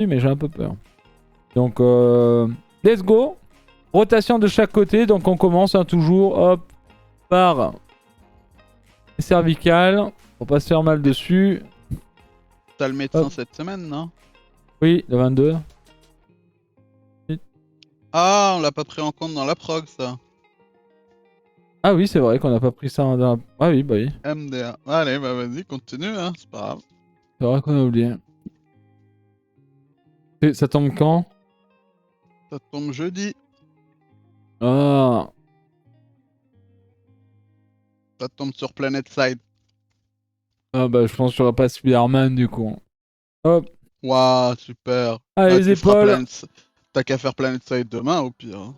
Oui, mais j'ai un peu peur. Donc, let's go. Rotation de chaque côté. Donc, on commence toujours, hop, par les cervicales. Pour pas se faire mal dessus. T'as le médecin Hop. cette semaine, non? Oui, le 22. Ah, on l'a pas pris en compte dans la prog, ça. Ah oui, c'est vrai qu'on n'a pas pris ça dans la... Ah oui, bah oui. MDA. Allez, bah vas-y, continue, hein, c'est pas grave. C'est vrai qu'on a oublié. Et ça tombe quand? Ça tombe jeudi. Ah. Ça tombe sur Planet Side. Ah bah je pense que j'aurai pas Spider-Man du coup. Hop. Waouh, super. Ah, Bah, les tu feras épaules. Planet... T'as qu'à faire Planet Side demain, au pire. Hein.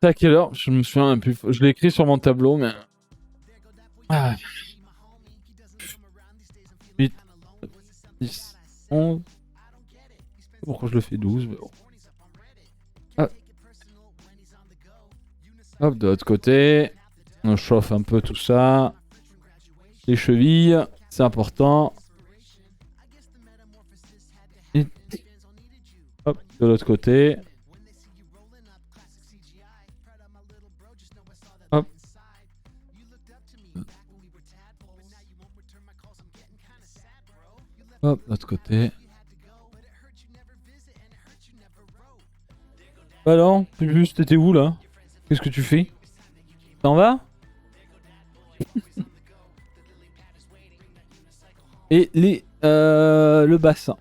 C'est à quelle heure? Je me souviens plus. Je l'ai écrit sur mon tableau, mais... Ah. 8, 10, 11... Pourquoi je le fais 12 mais bon. Ah. Hop, de l'autre côté. On chauffe un peu tout ça. Les chevilles, c'est important. Et... Hop, de l'autre côté. Hop. Hop, de l'autre côté. Bah non, Pupus, t'étais où là? Qu'est-ce que tu fais? T'en vas? Et le bassin.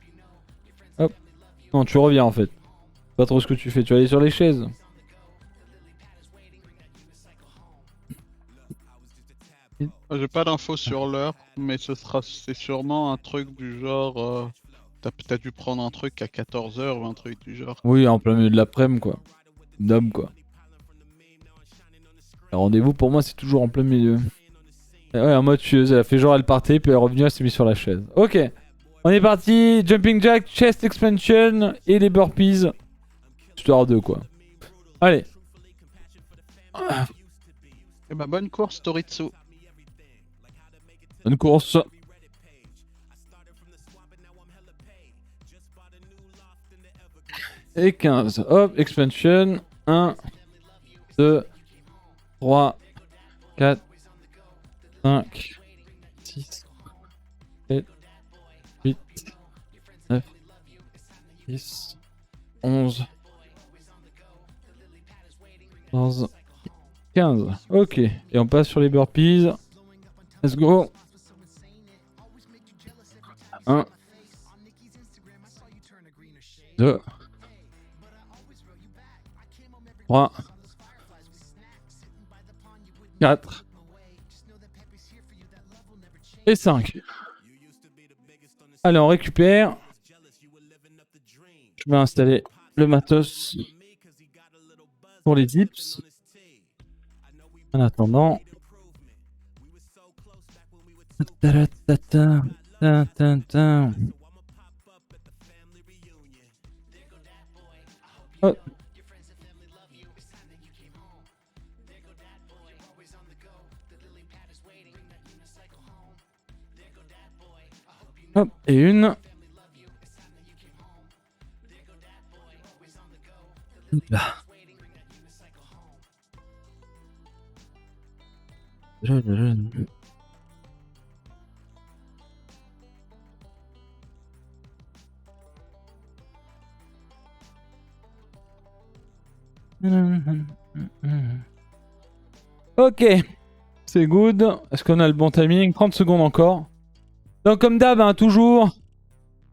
Hop. Non, tu reviens en fait. Pas trop ce que tu fais, tu vas aller sur les chaises. J'ai pas d'infos sur l'heure, mais c'est sûrement un truc du genre... T'as peut-être dû prendre un truc à 14h ou un truc du genre. Oui, en plein milieu de l'après-midi quoi. D'homme quoi. Le rendez-vous pour moi c'est toujours en plein milieu. Et ouais, en mode tueuse, elle a fait genre elle partait, puis elle est revenue, elle s'est mise sur la chaise. Ok. On est parti, jumping jack, chest expansion et les burpees. Histoire de quoi. Allez. Eh bah bonne course, Toritsu. Une course. Et 15. Hop, expansion. 1, 2, 3, 4, 5, 6, 7, 8, 9, 10, 11, 14, 15. Ok. Et on passe sur les burpees. Let's go. 1, 2, 3, 4 et 5. Allez, on récupère. Je vais installer le matos pour les dips. En attendant. Hop. Hop, et une. Là. Ok, c'est good. Est-ce qu'on a le bon timing? 30 secondes encore. Donc comme d'hab, hein, toujours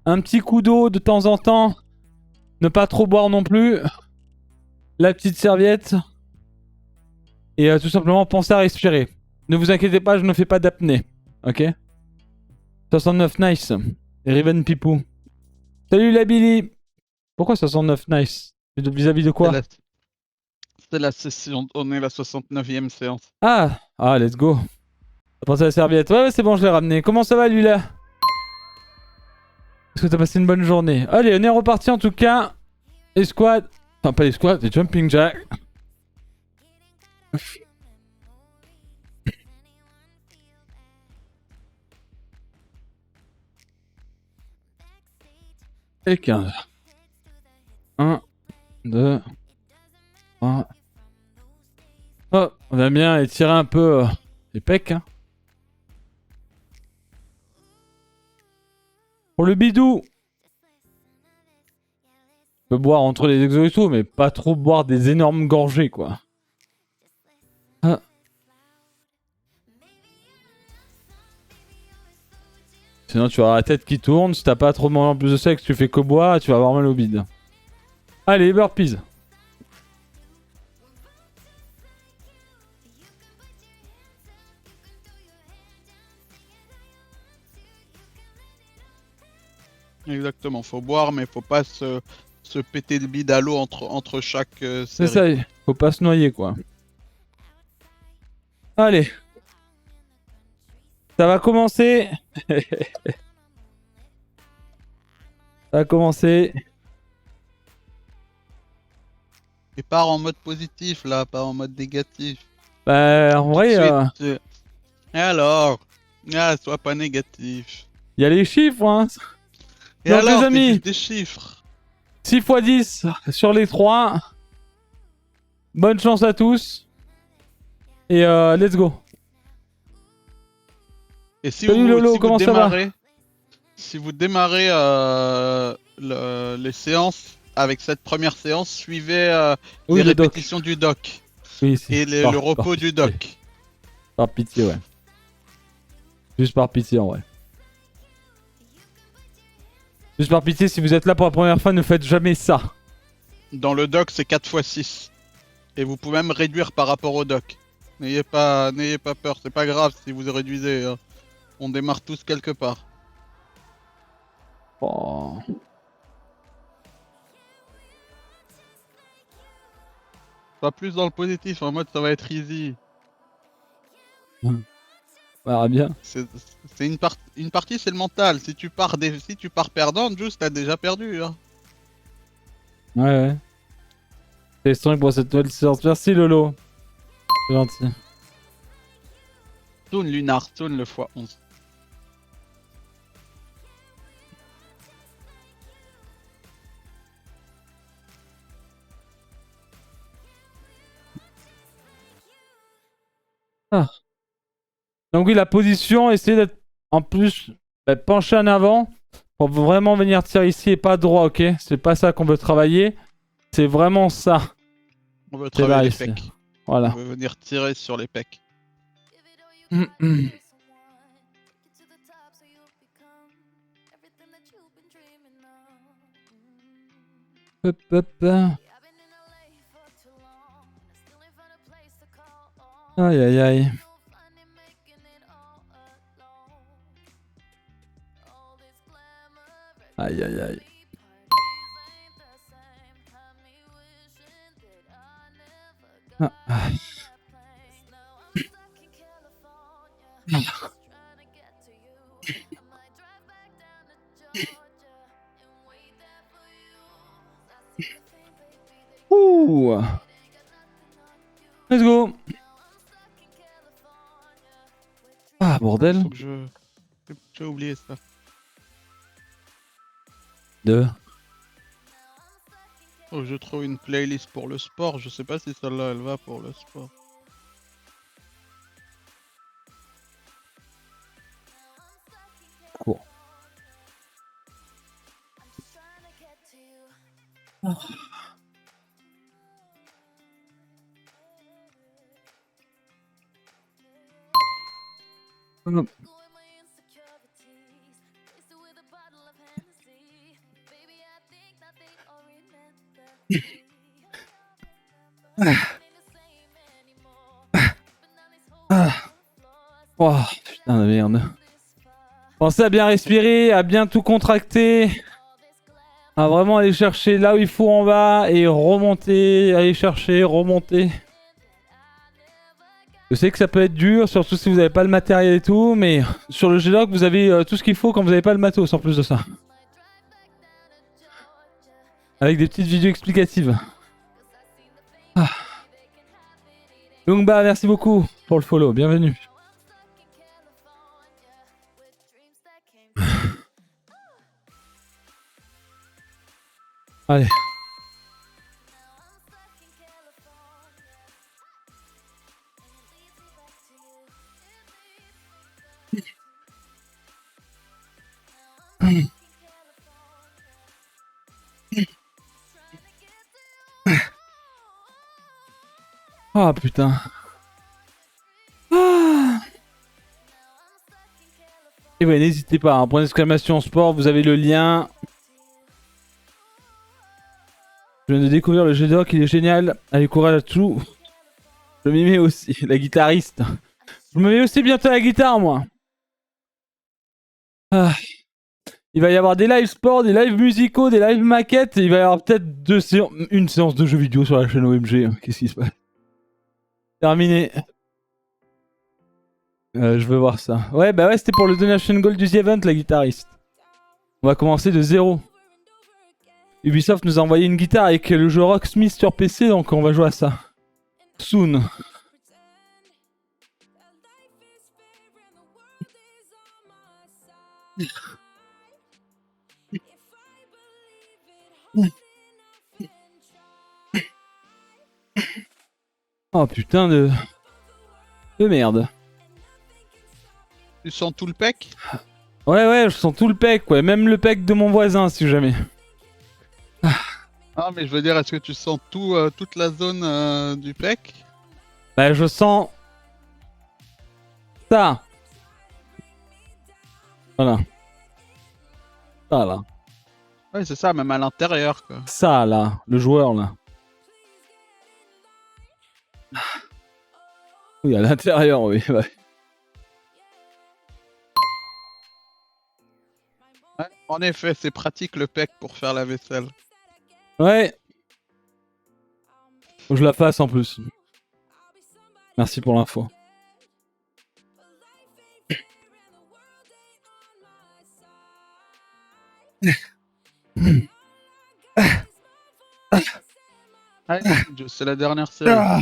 un petit coup d'eau de temps en temps. Ne pas trop boire non plus. La petite serviette. Et tout simplement penser à respirer. Ne vous inquiétez pas, je ne fais pas d'apnée. Ok? 69 nice. Riven Pipou. Salut la Billy. Pourquoi 69 nice? Vis-à-vis de quoi? C'est la session, on est la 69e séance. Ah, let's go. Pensez à la serviette. Ouais, c'est bon, je l'ai ramené. Comment ça va lui là? Est-ce que t'as passé une bonne journée? Allez, on est reparti en tout cas. Les squats. Enfin, pas les squats, les jumping jacks. Et 15. 1, 2, 3. Oh, on a bien étiré un peu les pecs. Hein. Pour le bidou. On peut boire entre les exos et tout, mais pas trop boire des énormes gorgées, quoi. Ah. Sinon, tu vas avoir la tête qui tourne. Si t'as pas trop mangé en plus de sexe, tu fais que boire, tu vas avoir mal au bide. Allez, burpees. Exactement, faut boire, mais faut pas se péter le bide à l'eau entre chaque C'est série. ça, faut pas se noyer, quoi. Allez. Ça va commencer. Ça va commencer. Et pars en mode positif là, pas en mode négatif. Bah, en Tout de vrai, suite, Et alors? Ah, sois pas négatif. y a les chiffres, hein. Et Donc, alors, les c'est amis, juste des chiffres. 6 x 10 sur les 3. Bonne chance à tous. Et let's go. Et si Salut vous, Lolo, si vous comment ça va? démarrez, si vous démarrez les séances avec cette première séance, suivez Oui, les le doc. répétitions du doc Oui, si. et le repos du pitié. doc. Par pitié, ouais. Juste par pitié, en vrai. Juste par pitié, si vous êtes là pour la première fois, ne faites jamais ça. Dans le doc, c'est 4 x 6. Et vous pouvez même réduire par rapport au doc. N'ayez pas peur, c'est pas grave si vous réduisez. Hein. On démarre tous quelque part. Oh. Pas plus dans le positif, en mode ça va être easy. On verra bien. C'est une partie, c'est le mental. Si tu pars perdant, juste t'as déjà perdu. Hein. Ouais, ouais. Félicitations pour cette nouvelle séance. Merci Lolo. C'est gentil. Tourne Lunar, tourne le x11. Ah. Donc oui, la position, essayez d'être en plus penché en avant pour vraiment venir tirer ici et pas droit, ok? C'est pas ça qu'on veut travailler. C'est vraiment ça. On veut C'est là travailler les ici. pecs. Voilà. On veut venir tirer sur les pecs. Hop, hop. Aïe aïe aïe. Aïe aïe aïe. Ah, ah. Ouh. Let's go. Ah bordel. Faut que j'ai oublié ça. 2. Oh, je trouve une playlist pour le sport. Je sais pas si celle-là elle va pour le sport. Cool. Oh. Hop. Oh, putain de merde. Pensez à bien respirer, à bien tout contracter. À vraiment aller chercher là où il faut en bas et remonter, aller chercher, remonter. Je sais que ça peut être dur, surtout si vous n'avez pas le matériel et tout, mais sur le G-Doc, vous avez tout ce qu'il faut quand vous n'avez pas le matos en plus de ça. Avec des petites vidéos explicatives. Ah. Lungba, merci beaucoup pour le follow, bienvenue. Allez. Ah putain. Ah. Et ouais, n'hésitez pas, hein, point d'exclamation sport, vous avez le lien. Je viens de découvrir le jeu doc, il est génial. Allez, courage à tout. Je m'y mets aussi, la guitariste. Je me mets aussi bientôt à la guitare, moi. Ah. Il va y avoir des lives sport, des lives musicaux, des lives maquettes. Il va y avoir peut-être une séance de jeux vidéo sur la chaîne OMG. Qu'est-ce qui se passe? Terminé. Je veux voir ça. Ouais, bah ouais, c'était pour le donation goal du The Event, la guitariste. On va commencer de zéro. Ubisoft nous a envoyé une guitare avec le jeu Rocksmith sur PC, donc on va jouer à ça. Soon. Oh putain de merde. Tu sens tout le pec? Ouais, je sens tout le pec, ouais. Même le pec de mon voisin, si jamais. Ah, mais je veux dire, est-ce que tu sens toute la zone du pec? Bah, je sens... ça. Voilà. Ça, là. Ouais, c'est ça, même à l'intérieur, quoi. Ça, là. Le joueur, là. Oui, à l'intérieur, oui. Ouais. Ouais, en effet, c'est pratique le pec pour faire la vaisselle. Ouais. Faut que je la fasse en plus. Merci pour l'info. Allez, c'est la dernière série. Ah.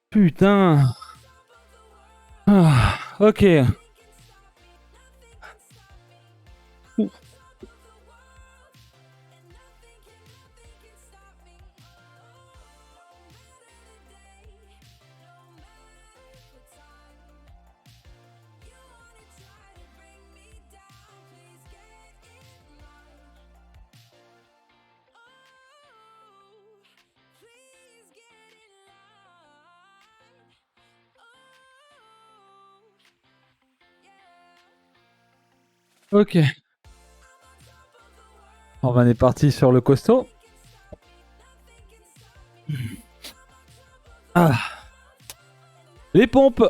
Putain. Ah, ok. Ok. On est parti sur le costaud. Ah. Les pompes.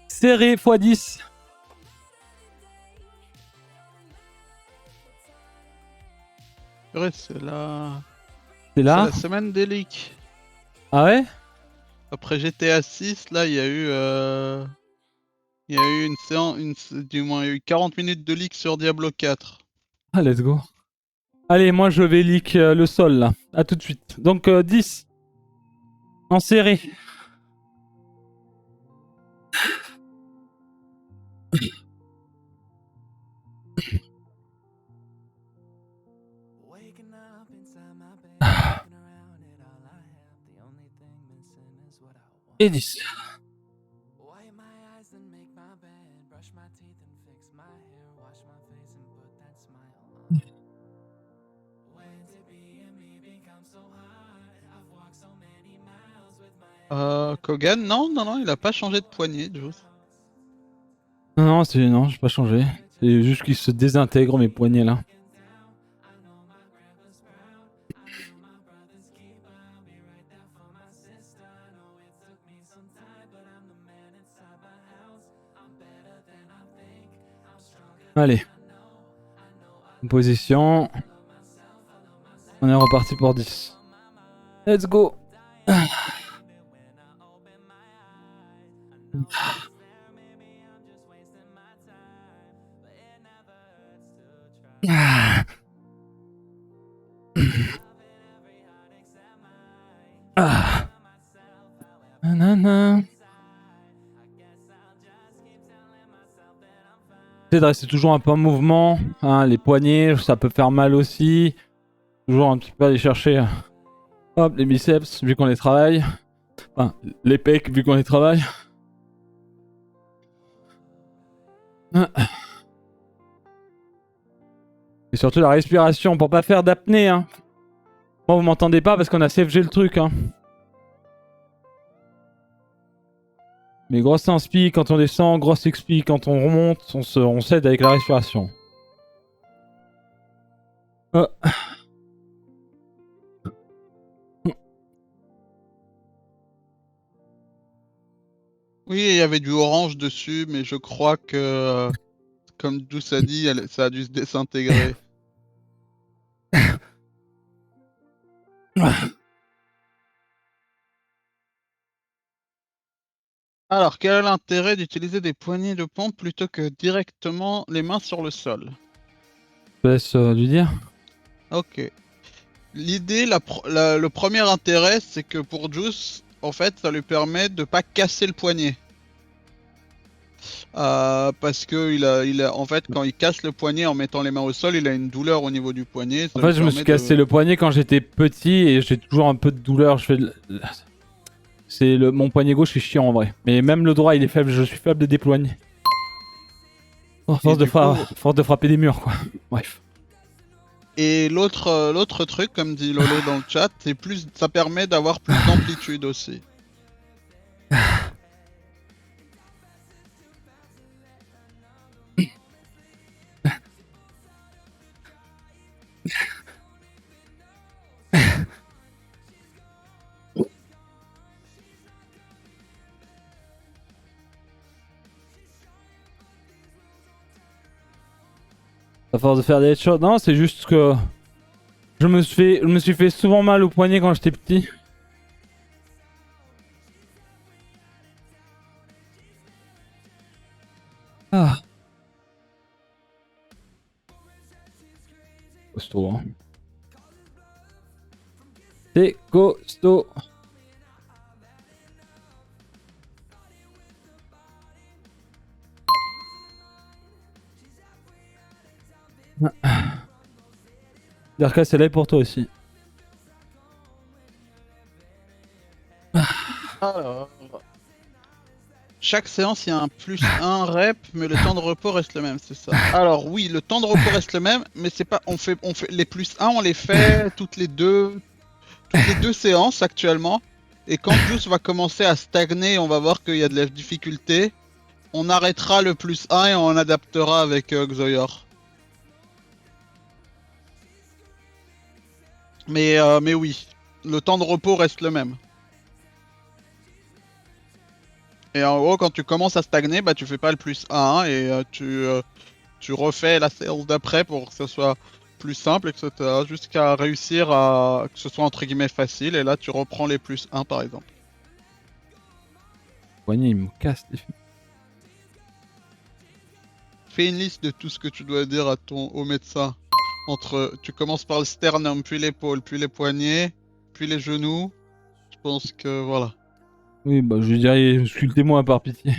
Serré x 10. Ouais, c'est la... C'est là. C'est la semaine des leaks. Ah ouais? Après GTA 6, là, il y a eu... Il y a eu une séance... Du moins, il y a eu 40 minutes de leak sur Diablo 4. Ah, let's go. Allez, moi je vais leak le sol là. A tout de suite. Donc 10. En série. Et 10. Kogan, non, il a pas changé de poignée, Juice. Non, non, j'ai pas changé. C'est juste qu'il se désintègre mes poignets là. Allez. Position. On est reparti pour 10. Let's go. Ah. Nanana. J'essaie de rester toujours un peu en mouvement. Hein, les poignets, ça peut faire mal aussi. Toujours un petit peu aller chercher hop, les biceps vu qu'on les travaille. Enfin, les pecs vu qu'on les travaille. Et surtout la respiration pour pas faire d'apnée. Hein. Bon, vous m'entendez pas parce qu'on a CFG le truc. Hein. Mais grosse inspi quand on descend, grosse expi quand on remonte, on s'aide avec la respiration. Oh. Oui, il y avait du orange dessus, mais je crois que, comme Douce a dit, ça a dû se désintégrer. Alors, quel est l'intérêt d'utiliser des poignées de pompe plutôt que directement les mains sur le sol? Je laisse lui dire. Ok. L'idée, le premier intérêt, c'est que pour Juice, en fait, ça lui permet de pas casser le poignet. Parce que en fait, quand il casse le poignet en mettant les mains au sol, il a une douleur au niveau du poignet. En fait, je me suis cassé le poignet quand j'étais petit et j'ai toujours un peu de douleur. Mon poignet gauche est chiant en vrai. Mais même le droit, il est faible. Je suis faible des poignets. Force de frapper des murs, quoi. Bref. Et l'autre truc, comme dit Lolo dans le chat, c'est ça permet d'avoir plus d'amplitude aussi. À force de faire des headshots. Non, c'est juste que je me suis fait souvent mal au poignet quand j'étais petit. Ah. Costaud, hein. C'est costaud. Derka, c'est là pour toi aussi. Alors, chaque séance, il y a un plus 1 rep, mais le temps de repos reste le même, c'est ça. Alors oui, le temps de repos reste le même, mais c'est pas, on fait les plus 1, on les fait toutes les deux séances actuellement. Et quand Juice va commencer à stagner, on va voir qu'il y a de la difficulté. On arrêtera le plus 1 et on adaptera avec Xoyor. Mais oui, le temps de repos reste le même. Et en gros, quand tu commences à stagner, bah tu fais pas le plus 1 et tu refais la séance d'après pour que ce soit plus simple, etc. Jusqu'à réussir à que ce soit entre guillemets facile. Et là, tu reprends les plus 1 par exemple. Poignet, il me casse les filles. Fais une liste de tout ce que tu dois dire au médecin. Tu commences par le sternum, puis l'épaule, puis les poignets, puis les genoux. Je pense que voilà. Oui, bah je lui dirais, sculptez-moi par pitié.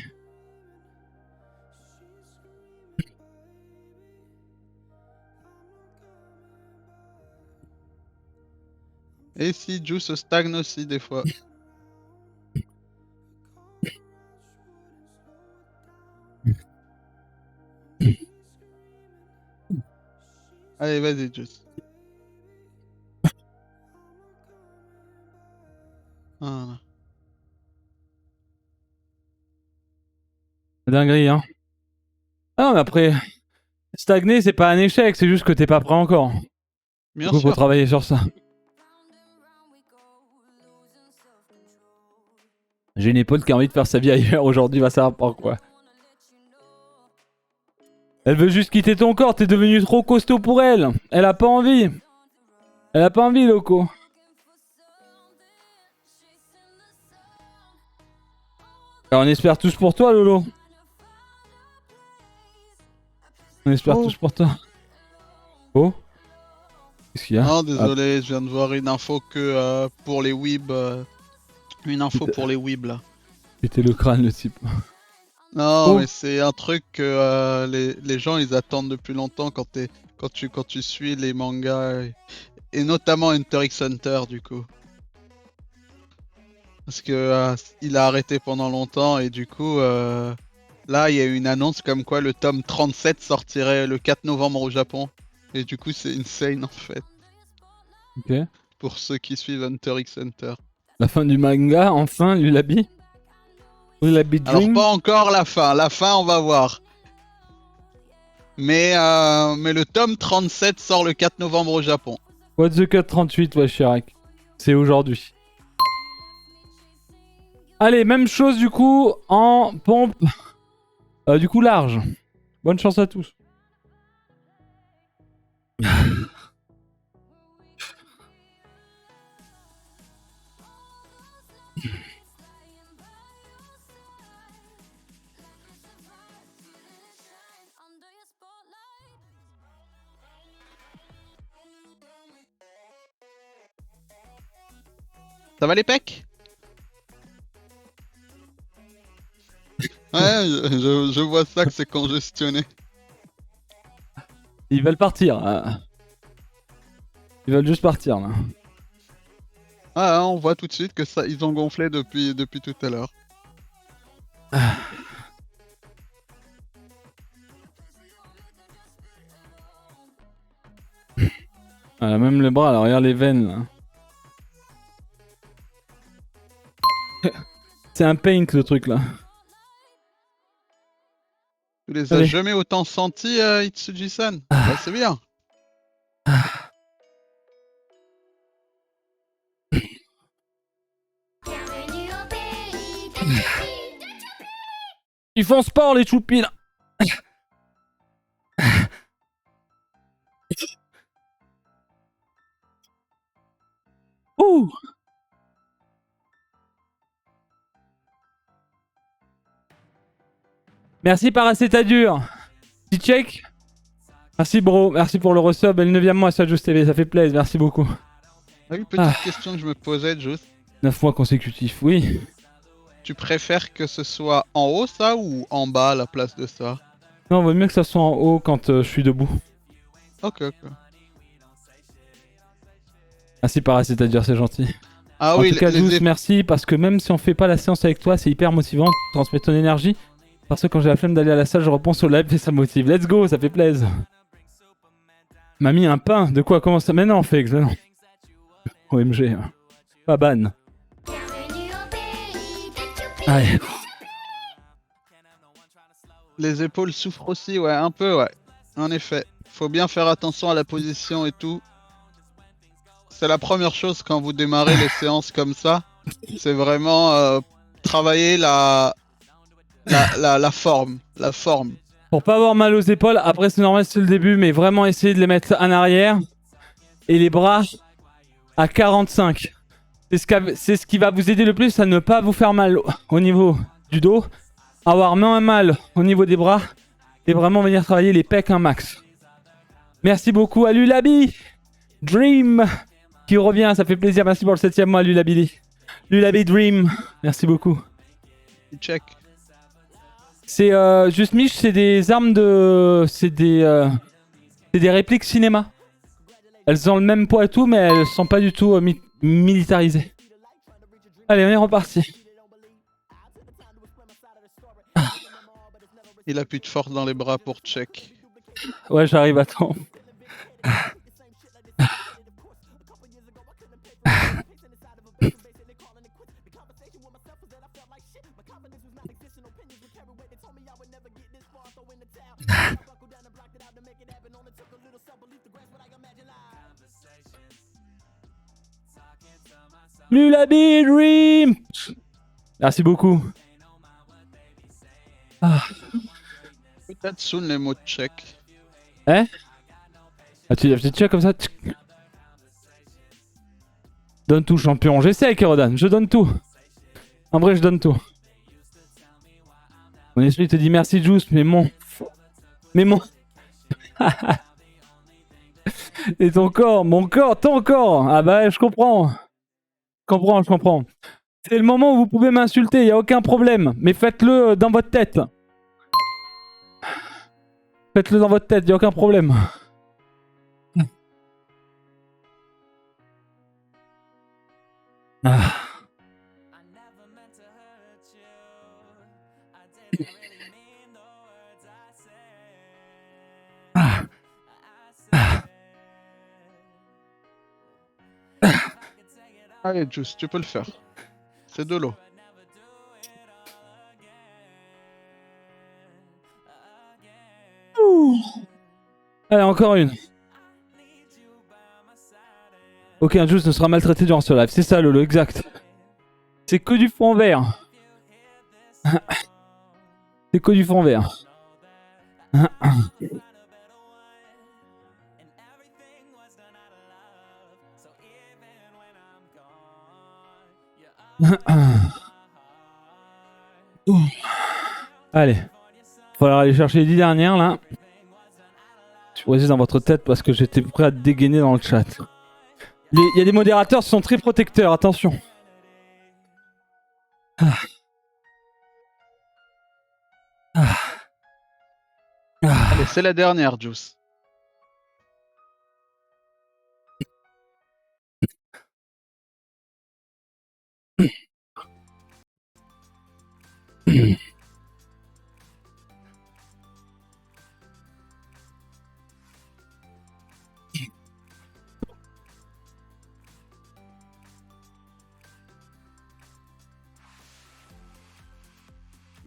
Et si Juice stagne aussi des fois. Allez, vas-y, Juice. Voilà. Dinguerie, hein. Ah, mais après, stagner, c'est pas un échec, c'est juste que t'es pas prêt encore. Bien Du coup, faut sûr. travailler sur ça. J'ai une épaule qui a envie de faire sa vie ailleurs aujourd'hui, va savoir pourquoi. Elle veut juste quitter ton corps, t'es devenu trop costaud pour elle. Elle a pas envie. Elle a pas envie, Loco. Alors, on espère tous pour toi, Lolo. On espère tous pour toi. Oh, qu'est-ce qu'il y a? Non, désolé, je viens de voir une info que pour les weebs. Une info pour les weebs là. Péter le crâne, le type. Non, mais c'est un truc que les gens ils attendent depuis longtemps quand tu suis les mangas et notamment Hunter x Hunter du coup. Parce que il a arrêté pendant longtemps et du coup là il y a eu une annonce comme quoi le tome 37 sortirait le 4 novembre au Japon. Et du coup c'est insane en fait. Ok. Pour ceux qui suivent Hunter x Hunter. La fin du manga, enfin, Lulabi. Lulabi Alors Dream. pas encore la fin on va voir. Mais le tome 37 sort le 4 novembre au Japon. What the Cut 38, ouais, Chirac. C'est aujourd'hui. Allez, même chose du coup en pompe. Du coup large. Bonne chance à tous. Ça va les pecs? Ouais, je vois ça que c'est congestionné. Ils veulent partir. Ils veulent juste partir là. Ah, on voit tout de suite que ça, ils ont gonflé depuis tout à l'heure. Ah, même les bras, alors regarde les veines là. C'est un paint le truc là. Tu les as Allez. jamais autant sentis, Itsuji-san? Bah, c'est bien. Ils font sport les choupis là. Ouh. Merci Paracétadur. Petit check. Merci bro, merci pour le resub et le 9ème mois sur Just TV, ça fait plaisir, merci beaucoup. Ah, une petite question que je me posais, juste. 9 mois consécutifs, oui. Tu préfères que ce soit en haut ça ou en bas à la place de ça? Non, vaut mieux que ça soit en haut quand je suis debout. Ok. Merci Paracétadur, c'est gentil. Ah En oui, tout cas, Juice, merci parce que même si on fait pas la séance avec toi, c'est hyper motivant, tu transmets ton énergie. Parce que quand j'ai la flemme d'aller à la salle, je repense au live et ça me motive. Let's go, ça fait plaisir. M'a mis un pain, de quoi? Comment ça? Mais non, Fex, non. OMG. Pas ban. Allez. Les épaules souffrent aussi, ouais, un peu, ouais. En effet. Faut bien faire attention à la position et tout. C'est la première chose quand vous démarrez les séances comme ça. C'est vraiment travailler la forme. La forme. Pour pas avoir mal aux épaules, après c'est normal, c'est le début, mais vraiment essayer de les mettre en arrière. Et les bras à 45. C'est ce qui va vous aider le plus à ne pas vous faire mal au niveau du dos. Avoir moins mal au niveau des bras. Et vraiment venir travailler les pecs un max. Merci beaucoup à Lulabi Dream qui revient, ça fait plaisir. Merci pour le 7ème mois, Lulabi. Lulabi Dream, merci beaucoup. Check. C'est juste Mich, c'est des armes de... C'est des répliques cinéma. Elles ont le même poids et tout, mais elles sont pas du tout militarisées. Allez, on est reparti. Il a plus de force dans les bras pour check. Ouais, j'arrive, attends. Lulabi Dream. Merci beaucoup. Peut-être sous les mots de check. Hein? Ah, tu check comme ça. Donne tout, champion. J'essaie, Kerodan. Je donne tout. En vrai, je donne tout. Mon esprit te dit merci, Juice, mais mon... Et ton corps, mon corps, ton corps. Ah bah, je comprends. Je comprends. C'est le moment où vous pouvez m'insulter, il n'y a aucun problème. Mais faites-le dans votre tête. Faites-le dans votre tête, il n'y a aucun problème. Ah. Ah. Allez, Juice, tu peux le faire. C'est de l'eau. Allez, encore une. Aucun Juice ne sera maltraité durant ce live. C'est ça, Lolo, exact. C'est que du fond vert. C'est que du fond vert. Allez. Il va falloir aller chercher les 10 dernières là. Je précise dans votre tête parce que j'étais prêt à dégainer dans le chat. Il y a des modérateurs qui sont très protecteurs, attention. Allez, c'est la dernière, Juice.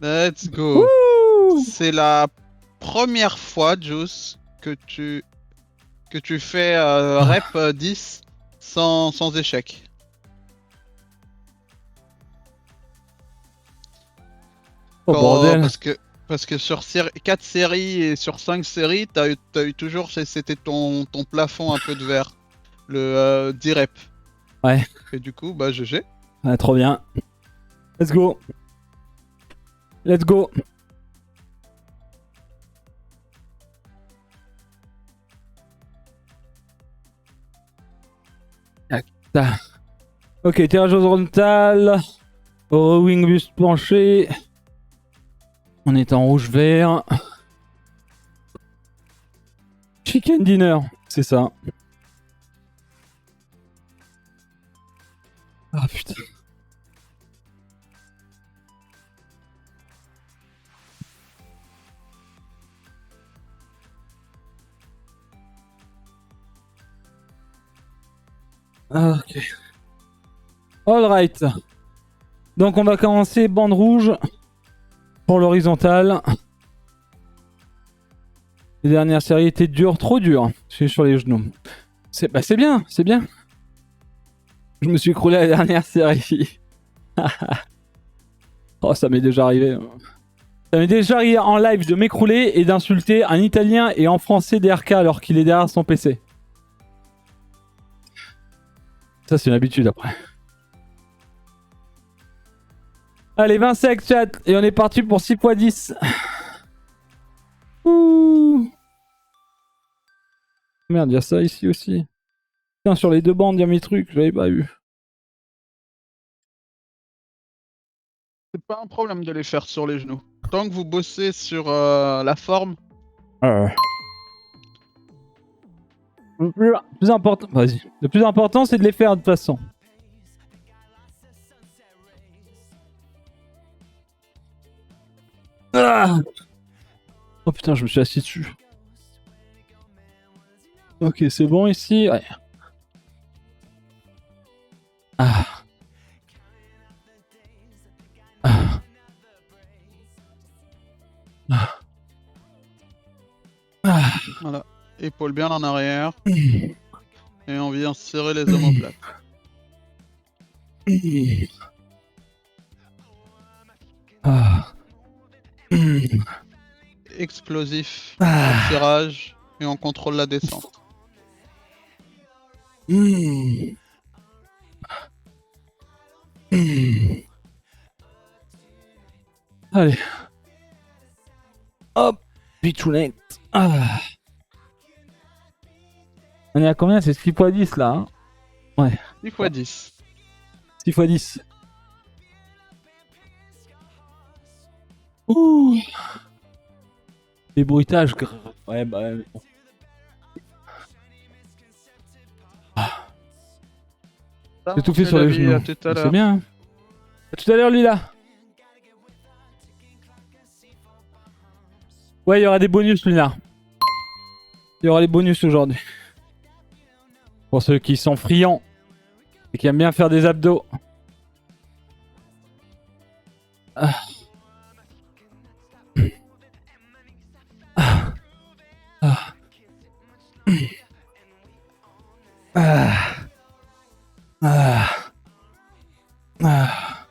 Let's go. C'est la première fois, Juice, que tu fais rep 10 sans échec. Oh bordel. Parce que sur 4 séries et sur 5 séries, t'as eu toujours, c'était ton plafond un peu de verre. Le 10 reps. Ouais. Et du coup, bah GG. Ah, trop bien. Let's go. Let's go. Ok, tirage horizontal. Rowing buste penché. On est en rouge-vert. Chicken dinner, c'est ça. Ah putain. Ah, ok. Alright. Donc on va commencer bande rouge pour l'horizontale. Les dernières séries étaient dures, trop dures. Je suis sur les genoux. C'est bien, c'est bien. Je me suis écroulé à la dernière série. Oh, ça m'est déjà arrivé. Ça m'est déjà arrivé en live de m'écrouler et d'insulter un italien et en français DRK alors qu'il est derrière son PC. Ça, c'est une habitude après. Allez, 20 secs, chat. Et on est parti pour 6 x 10. Ouh. Merde, il y a ça ici aussi. Putain, sur les deux bandes, il y a mes trucs. Je l'avais pas eu. C'est pas un problème de les faire sur les genoux. Tant que vous bossez sur la forme. Le plus important, vas-y. Le plus important, c'est de les faire de toute façon. Ah, oh putain, je me suis assis dessus. Ok, c'est bon ici. Ouais. Ah. Ah. Ah. Ah. Voilà. Épaule bien en arrière. Et on vient serrer les omoplates. Ah. Explosif. Ah. Tirage. Et on contrôle la descente. Allez. Hop. Pichounette. Ah. On est à combien? C'est 6 x 10 là, hein? Ouais. 10 x 10. 6 x 10. Ouh. Les bruitages. Ouais, bah ouais. J'ai tout fait sur les genoux. À tout à C'est l'heure. bien. Hein. À tout à l'heure, Lila. Ouais, il y aura des bonus, Lila. Il y aura les bonus aujourd'hui. Pour ceux qui sont friands et qui aiment bien faire des abdos. Ah. Ah. Ah. Ah. Ah. Ah.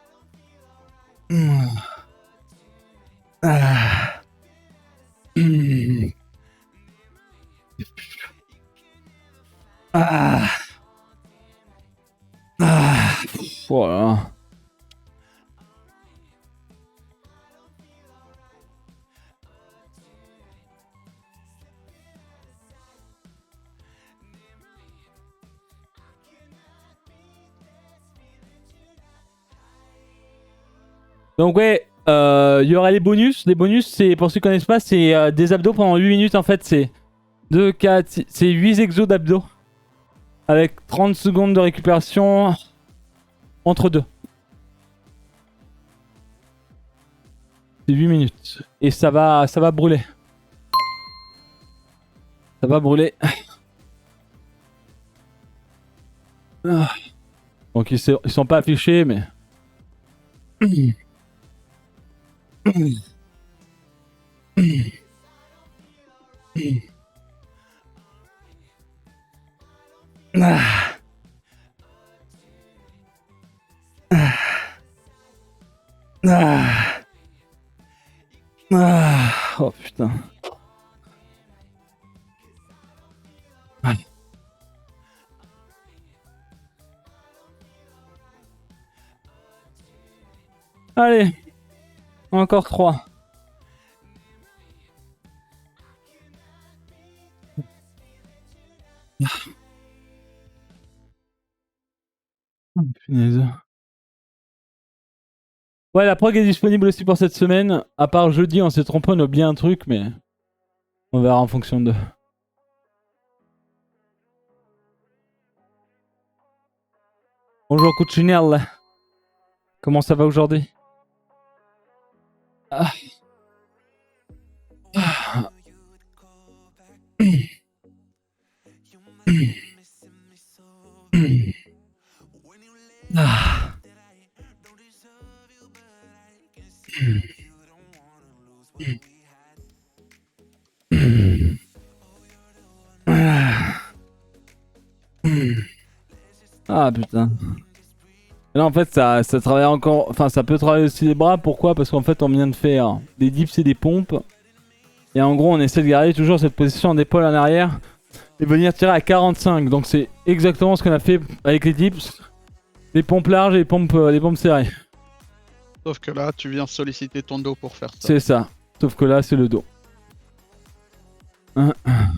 Mm. Ah. Mm. Ah. Ah. Voilà. Donc ouais, il y aura les bonus. Les bonus, c'est pour ceux qui connaissent pas, c'est des abdos pendant 8 minutes en fait. C'est 2, 4, 6, c'est 8 exos d'abdos. Avec 30 secondes de récupération entre deux. C'est 8 minutes. Et ça va brûler. Ça va brûler. Donc ils sont pas affichés, mais... Ah. Ah. Ah. Oh putain. Ah. Allez. Encore 3. Oh, punaise. Ouais, la prog est disponible aussi pour cette semaine. À part jeudi, on s'est trompé, on a oublié un truc, mais on verra en fonction de... Bonjour Cuccinelle. Comment ça va aujourd'hui? Ah. Ah. Ah. Ah putain. Là en fait ça travaille encore, enfin ça peut travailler aussi les bras, pourquoi? Parce qu'en fait on vient de faire des dips et des pompes. Et en gros on essaie de garder toujours cette position d'épaule en arrière et venir tirer à 45. Donc c'est exactement ce qu'on a fait avec les dips, les pompes larges et les pompes serrées. Sauf que là, tu viens solliciter ton dos pour faire ça. C'est ça, sauf que là c'est le dos. Ah. Ah.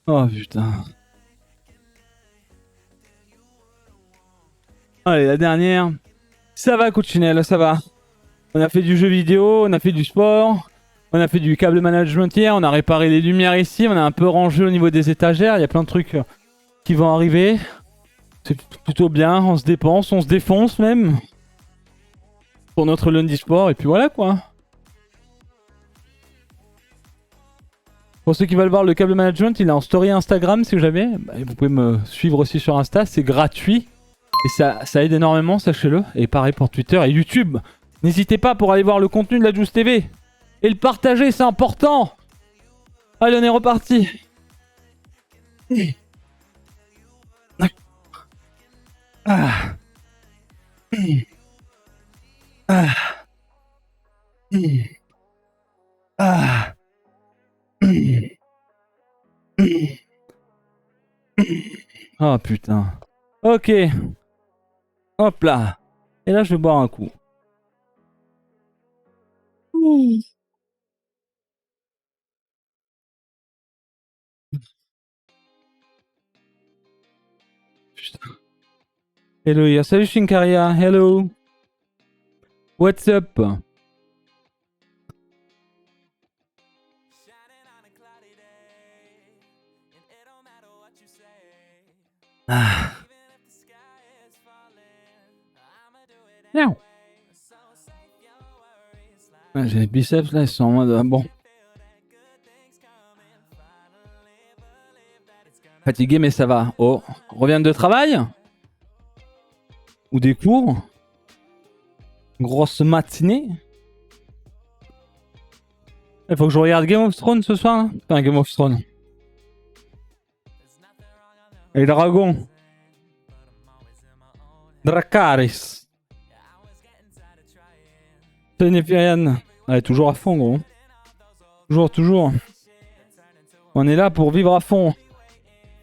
Oh putain. Allez, la dernière. Ça va, Cuccinelle, ça va. On a fait du jeu vidéo, on a fait du sport, on a fait du câble management hier, on a réparé les lumières ici, on a un peu rangé au niveau des étagères, il y a plein de trucs qui vont arriver. C'est plutôt bien, on se dépense, on se défonce même. Pour notre lundi sport, et puis voilà quoi. Pour ceux qui veulent voir le câble management, il est en story Instagram si jamais. Bah, vous pouvez me suivre aussi sur Insta, c'est gratuit. Et ça aide énormément, sachez-le. Et pareil pour Twitter et YouTube. N'hésitez pas pour aller voir le contenu de la Juice TV. Et le partager, c'est important. Allez, on est reparti. Ah. Ah. Ah. Oh putain. Ok. Hop là. Et là, je vais boire un coup. Putain. Hello, yeah. Salut Shinkaria. Hello. What's up? Ah. Miaou. Ah, j'ai les biceps là, ils sont en mode bon. Fatigué, mais ça va. Oh, on revient de travail? Ou des cours? Grosse matinée? Il faut que je regarde Game of Thrones ce soir. Hein, enfin, Game of Thrones. Et le dragon. Dracarys. Tenefirian. Ouais, toujours à fond, gros. Toujours. On est là pour vivre à fond.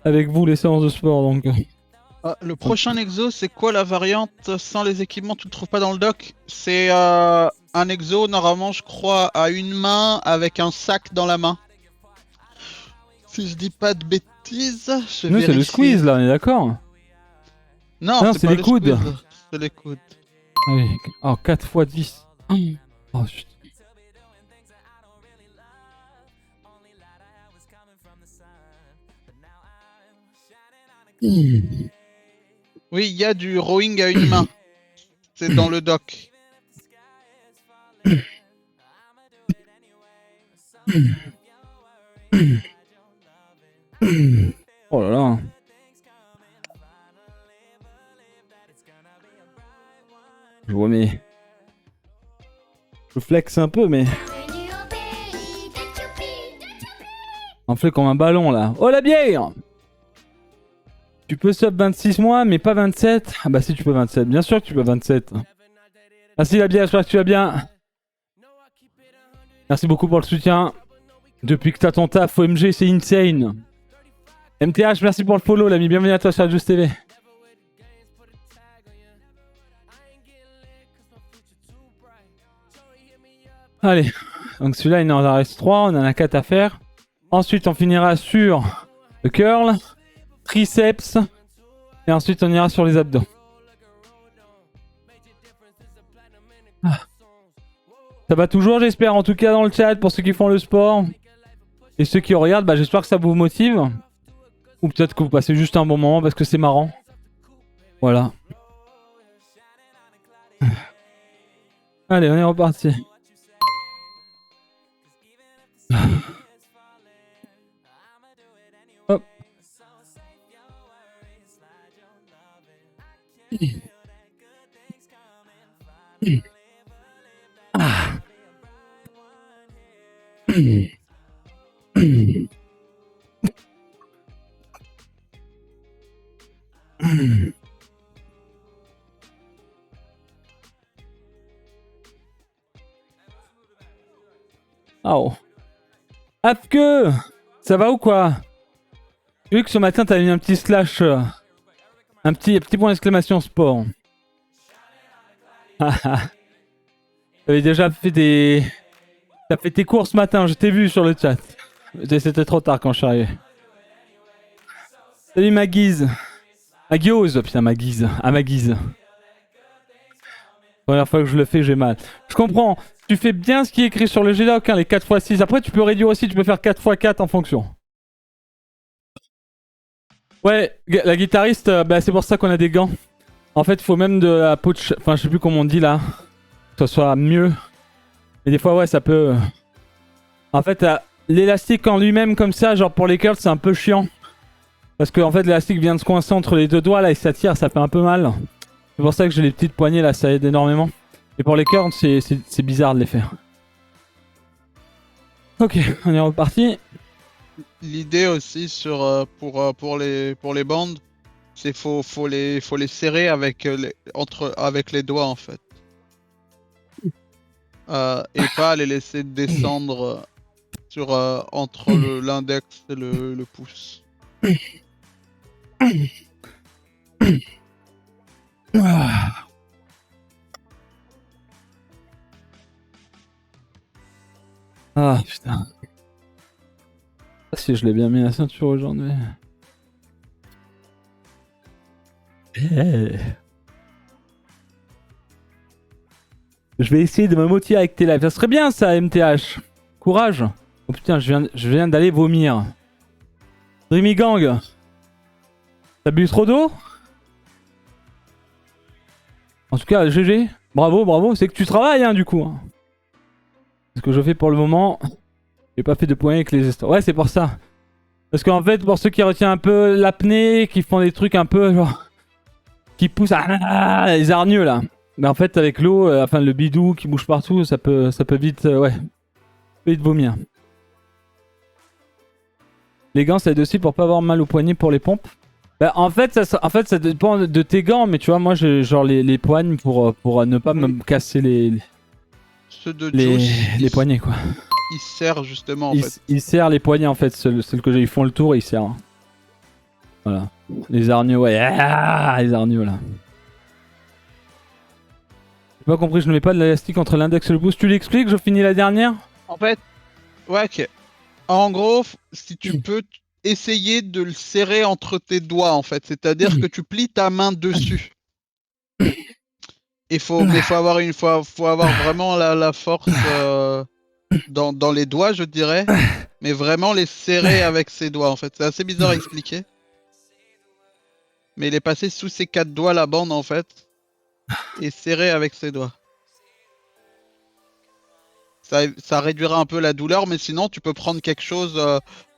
Avec vous, les séances de sport, donc. Ah, le prochain exo, c'est quoi la variante sans les équipements? Tu le trouves pas dans le doc? C'est un exo, normalement, je crois, à une main avec un sac dans la main. Si je dis pas de bêtises, je Nous, vérifie. c'est le squeeze, là, on est d'accord? Non, c'est pas les le coudes. squeeze, c'est les coudes. Ah oui. Oh, 4 x 10. Oh, putain. Oui, il y a du rowing à une main. C'est dans le doc. Oh là là. Je vois mes... Je flex un peu, mais... On fait comme un ballon, là. Oh, la bière! Tu peux sub 26 mois, mais pas 27. Ah bah si, tu peux 27. Bien sûr que tu peux 27. Merci la bière, j'espère que tu vas bien. Merci beaucoup pour le soutien. Depuis que t'as ton taf, OMG, c'est insane. MTH, merci pour le follow, l'ami. Bienvenue à toi sur Just TV. Allez, donc celui-là, il en reste 3. On en a 4 à faire. Ensuite, on finira sur le curl, triceps. Et ensuite, on ira sur les abdos. Ah. Ça va toujours, j'espère, en tout cas dans le chat, pour ceux qui font le sport. Et ceux qui regardent, bah, j'espère que ça vous motive. Ou peut-être que vous passez juste un bon moment parce que c'est marrant. Voilà. Allez, on est reparti. Hop. Ah. Oh. Afke, ça va ou quoi? J'ai vu que ce matin t'avais mis un petit slash, un petit point d'exclamation sport. T'avais déjà fait des... T'as fait tes cours ce matin, je t'ai vu sur le chat. C'était trop tard quand je suis arrivé. Salut ma guise. Ma guise, putain ma guise. Ah ma guise. Première fois que je le fais, j'ai mal. Je comprends. Tu fais bien ce qui est écrit sur le G-Doc, hein, les 4x6. Après, tu peux réduire aussi, tu peux faire 4x4 en fonction. Ouais, la guitariste, bah, c'est pour ça qu'on a des gants. En fait, il faut même de la peau de... Enfin, je sais plus comment on dit là. Que ce soit mieux. Mais des fois, ouais, ça peut... En fait, l'élastique en lui-même comme ça, genre pour les curls, c'est un peu chiant. Parce que en fait, l'élastique vient de se coincer entre les deux doigts là et ça tire, ça fait un peu mal. C'est pour ça que j'ai les petites poignées là, ça aide énormément. Et pour les curls, c'est bizarre de les faire. Ok, on est reparti. L'idée aussi sur pour les bandes, c'est faut les serrer avec avec les doigts en fait. et pas les laisser descendre sur entre l'index et le pouce. Ah putain. Ah, si je l'ai bien mis la ceinture aujourd'hui. Eh. Je vais essayer de me motiver avec tes lives. Ça serait bien ça, MTH. Courage. Oh putain, je viens d'aller vomir. Dreamy Gang. T'as bu trop d'eau? En tout cas, GG. Bravo, bravo. C'est que tu travailles, hein, du coup. Ce que je fais pour le moment, j'ai pas fait de points avec les histoires. Ouais, c'est pour ça. Parce qu'en fait, pour ceux qui retiennent un peu l'apnée, qui font des trucs un peu genre. Qui poussent à les hargneux là. Mais en fait, avec l'eau, enfin le bidou qui bouge partout, ça peut vite, ouais. Vite vomir. Les gants, ça aide aussi pour pas avoir mal au poignet pour les pompes. Bah, en fait, ça dépend de tes gants, mais tu vois, moi j'ai genre les poignes pour ne pas me casser Ceux de Juice, les poignets quoi. ils serrent justement en fait. Ils serrent les poignets en fait, celles que j'ai, ils font le tour et ils serrent. Voilà. Les hargneux, ouais. Ah, les hargneux là. J'ai pas compris, je ne mets pas de l'élastique entre l'index et le pouce. Tu l'expliques, je finis la dernière? En fait, ouais, ok. En gros, si tu peux essayer de le serrer entre tes doigts en fait, c'est-à-dire que tu plies ta main dessus. Mais faut avoir faut avoir vraiment la force dans les doigts, je dirais, mais vraiment les serrer avec ses doigts en fait. C'est assez bizarre à expliquer. Mais il est passé sous ses 4 doigts la bande en fait et serré avec ses doigts. Ça réduira un peu la douleur, mais sinon tu peux prendre quelque chose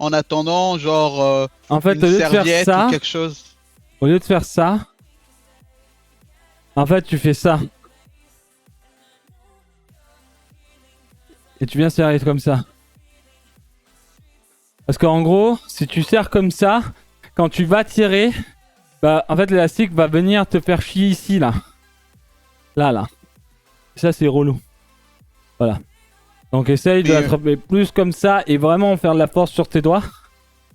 en attendant, genre En fait, une au lieu de faire serviette ça, ou quelque chose. au lieu de faire ça, en fait, tu fais ça. Et tu viens serrer comme ça. Parce qu'en gros, si tu serres comme ça, quand tu vas tirer, bah en fait l'élastique va venir te faire chier ici là. Là. Et ça c'est relou. Voilà. Donc essaye de l'attraper plus comme ça et vraiment faire de la force sur tes doigts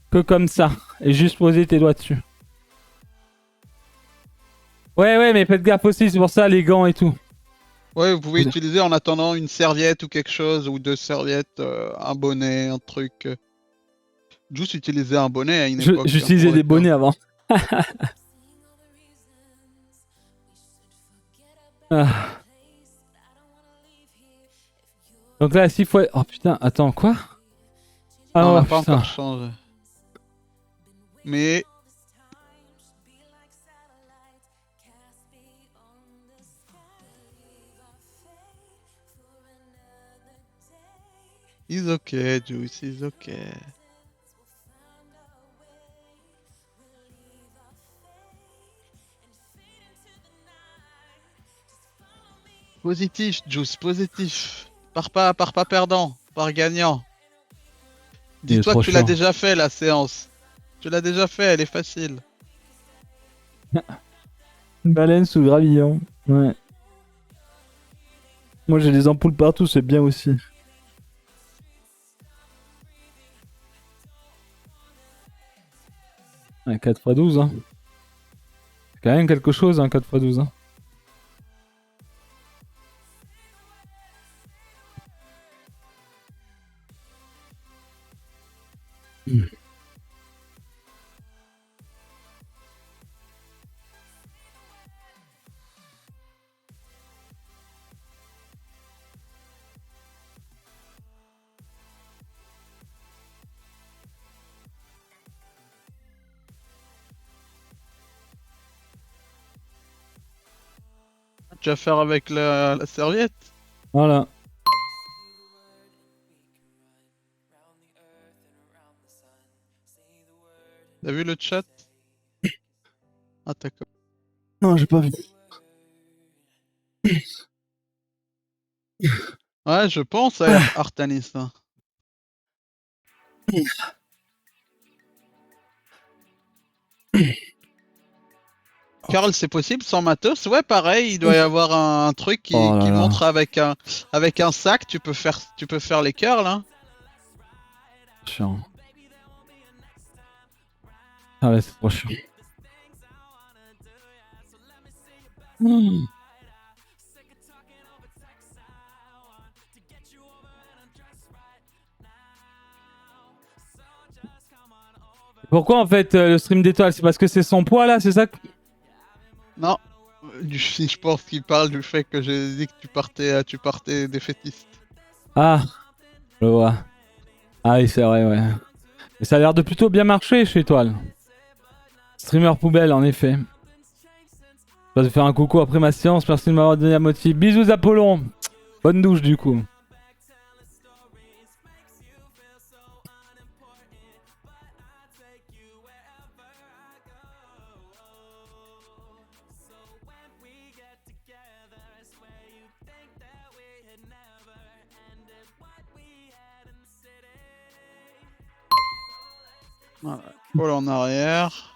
que comme ça. Et juste poser tes doigts dessus. Ouais, mais faites gaffe aussi, c'est pour ça les gants et tout. Ouais, vous pouvez utiliser en attendant une serviette ou quelque chose, ou 2 serviettes, un bonnet, un truc. Juste utiliser un bonnet à une époque. J'utilisais des bonnets avant. Ah. Donc là, 6 fois... Oh putain, attends, quoi? Ah, on oh, n'a pas putain. encore changé. Mais... He's okay, Juice, he's okay. Positif, Juice, positif. Pars pas perdant, pars gagnant. Dis-toi que tu l'as déjà fait la séance. Tu l'as déjà fait, elle est facile. Une baleine sous gravillon. Ouais. Moi j'ai des ampoules partout, c'est bien aussi. Ouais, 4x12 hein. C'est quand même quelque chose hein, 4x12 hein. Tu vas faire avec la serviette? Voilà. T'as vu le chat? Ah, t'as... Non, j'ai pas vu. Ouais, je pense à Artanis. Hein. Carl, c'est possible sans matos? Ouais, pareil, il doit y avoir un truc qui, Oh là qui là. montre avec un sac, tu peux faire les curls, hein. Chiant. Ah ouais, c'est trop chiant. Hmm. Pourquoi en fait le stream d'étoiles? C'est parce que c'est son poids là, c'est ça? Non, je pense qu'il parle du fait que j'ai dit que tu partais défaitiste. Ah, je vois. Ah oui, c'est vrai, ouais. Et ça a l'air de plutôt bien marcher chez Étoile. Streamer poubelle, en effet. Je vais te faire un coucou après ma séance. Merci de m'avoir donné la motive. Bisous, Apollon. Bonne douche, du coup. Voilà. Paul en arrière.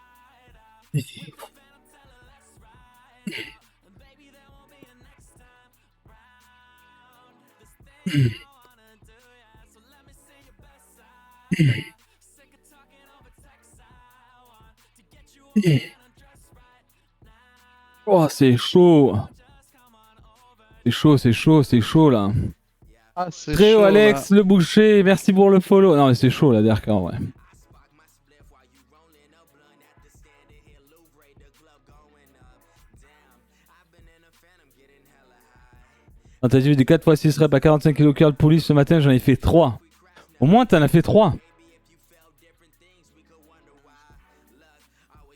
Oh, c'est chaud. C'est chaud, c'est chaud, c'est chaud là. Ah, c'est Très haut, chaud, là. Alex, le boucher. Merci pour le follow. Non, mais c'est chaud là, Derka, en vrai. Quand t'as dit des 4x6 reps à 45 kg curl police ce matin, j'en ai fait 3. Au moins, t'en as fait 3.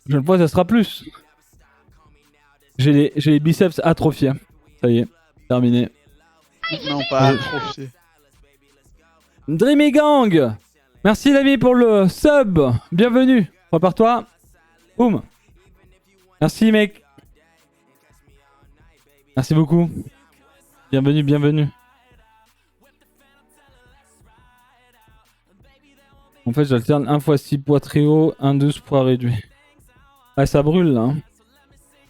Je ne vois, ça sera plus. J'ai les biceps atrophiés. Ça y est, terminé. Non, pas atrophié. Dreamy Gang, merci l'ami pour le sub. Bienvenue. Prépare-toi. Boum. Merci mec. Merci beaucoup. Bienvenue, bienvenue. En fait, j'alterne 1x6 poids très haut, 1-12 poids réduit. Ouais, ça brûle là. Hein.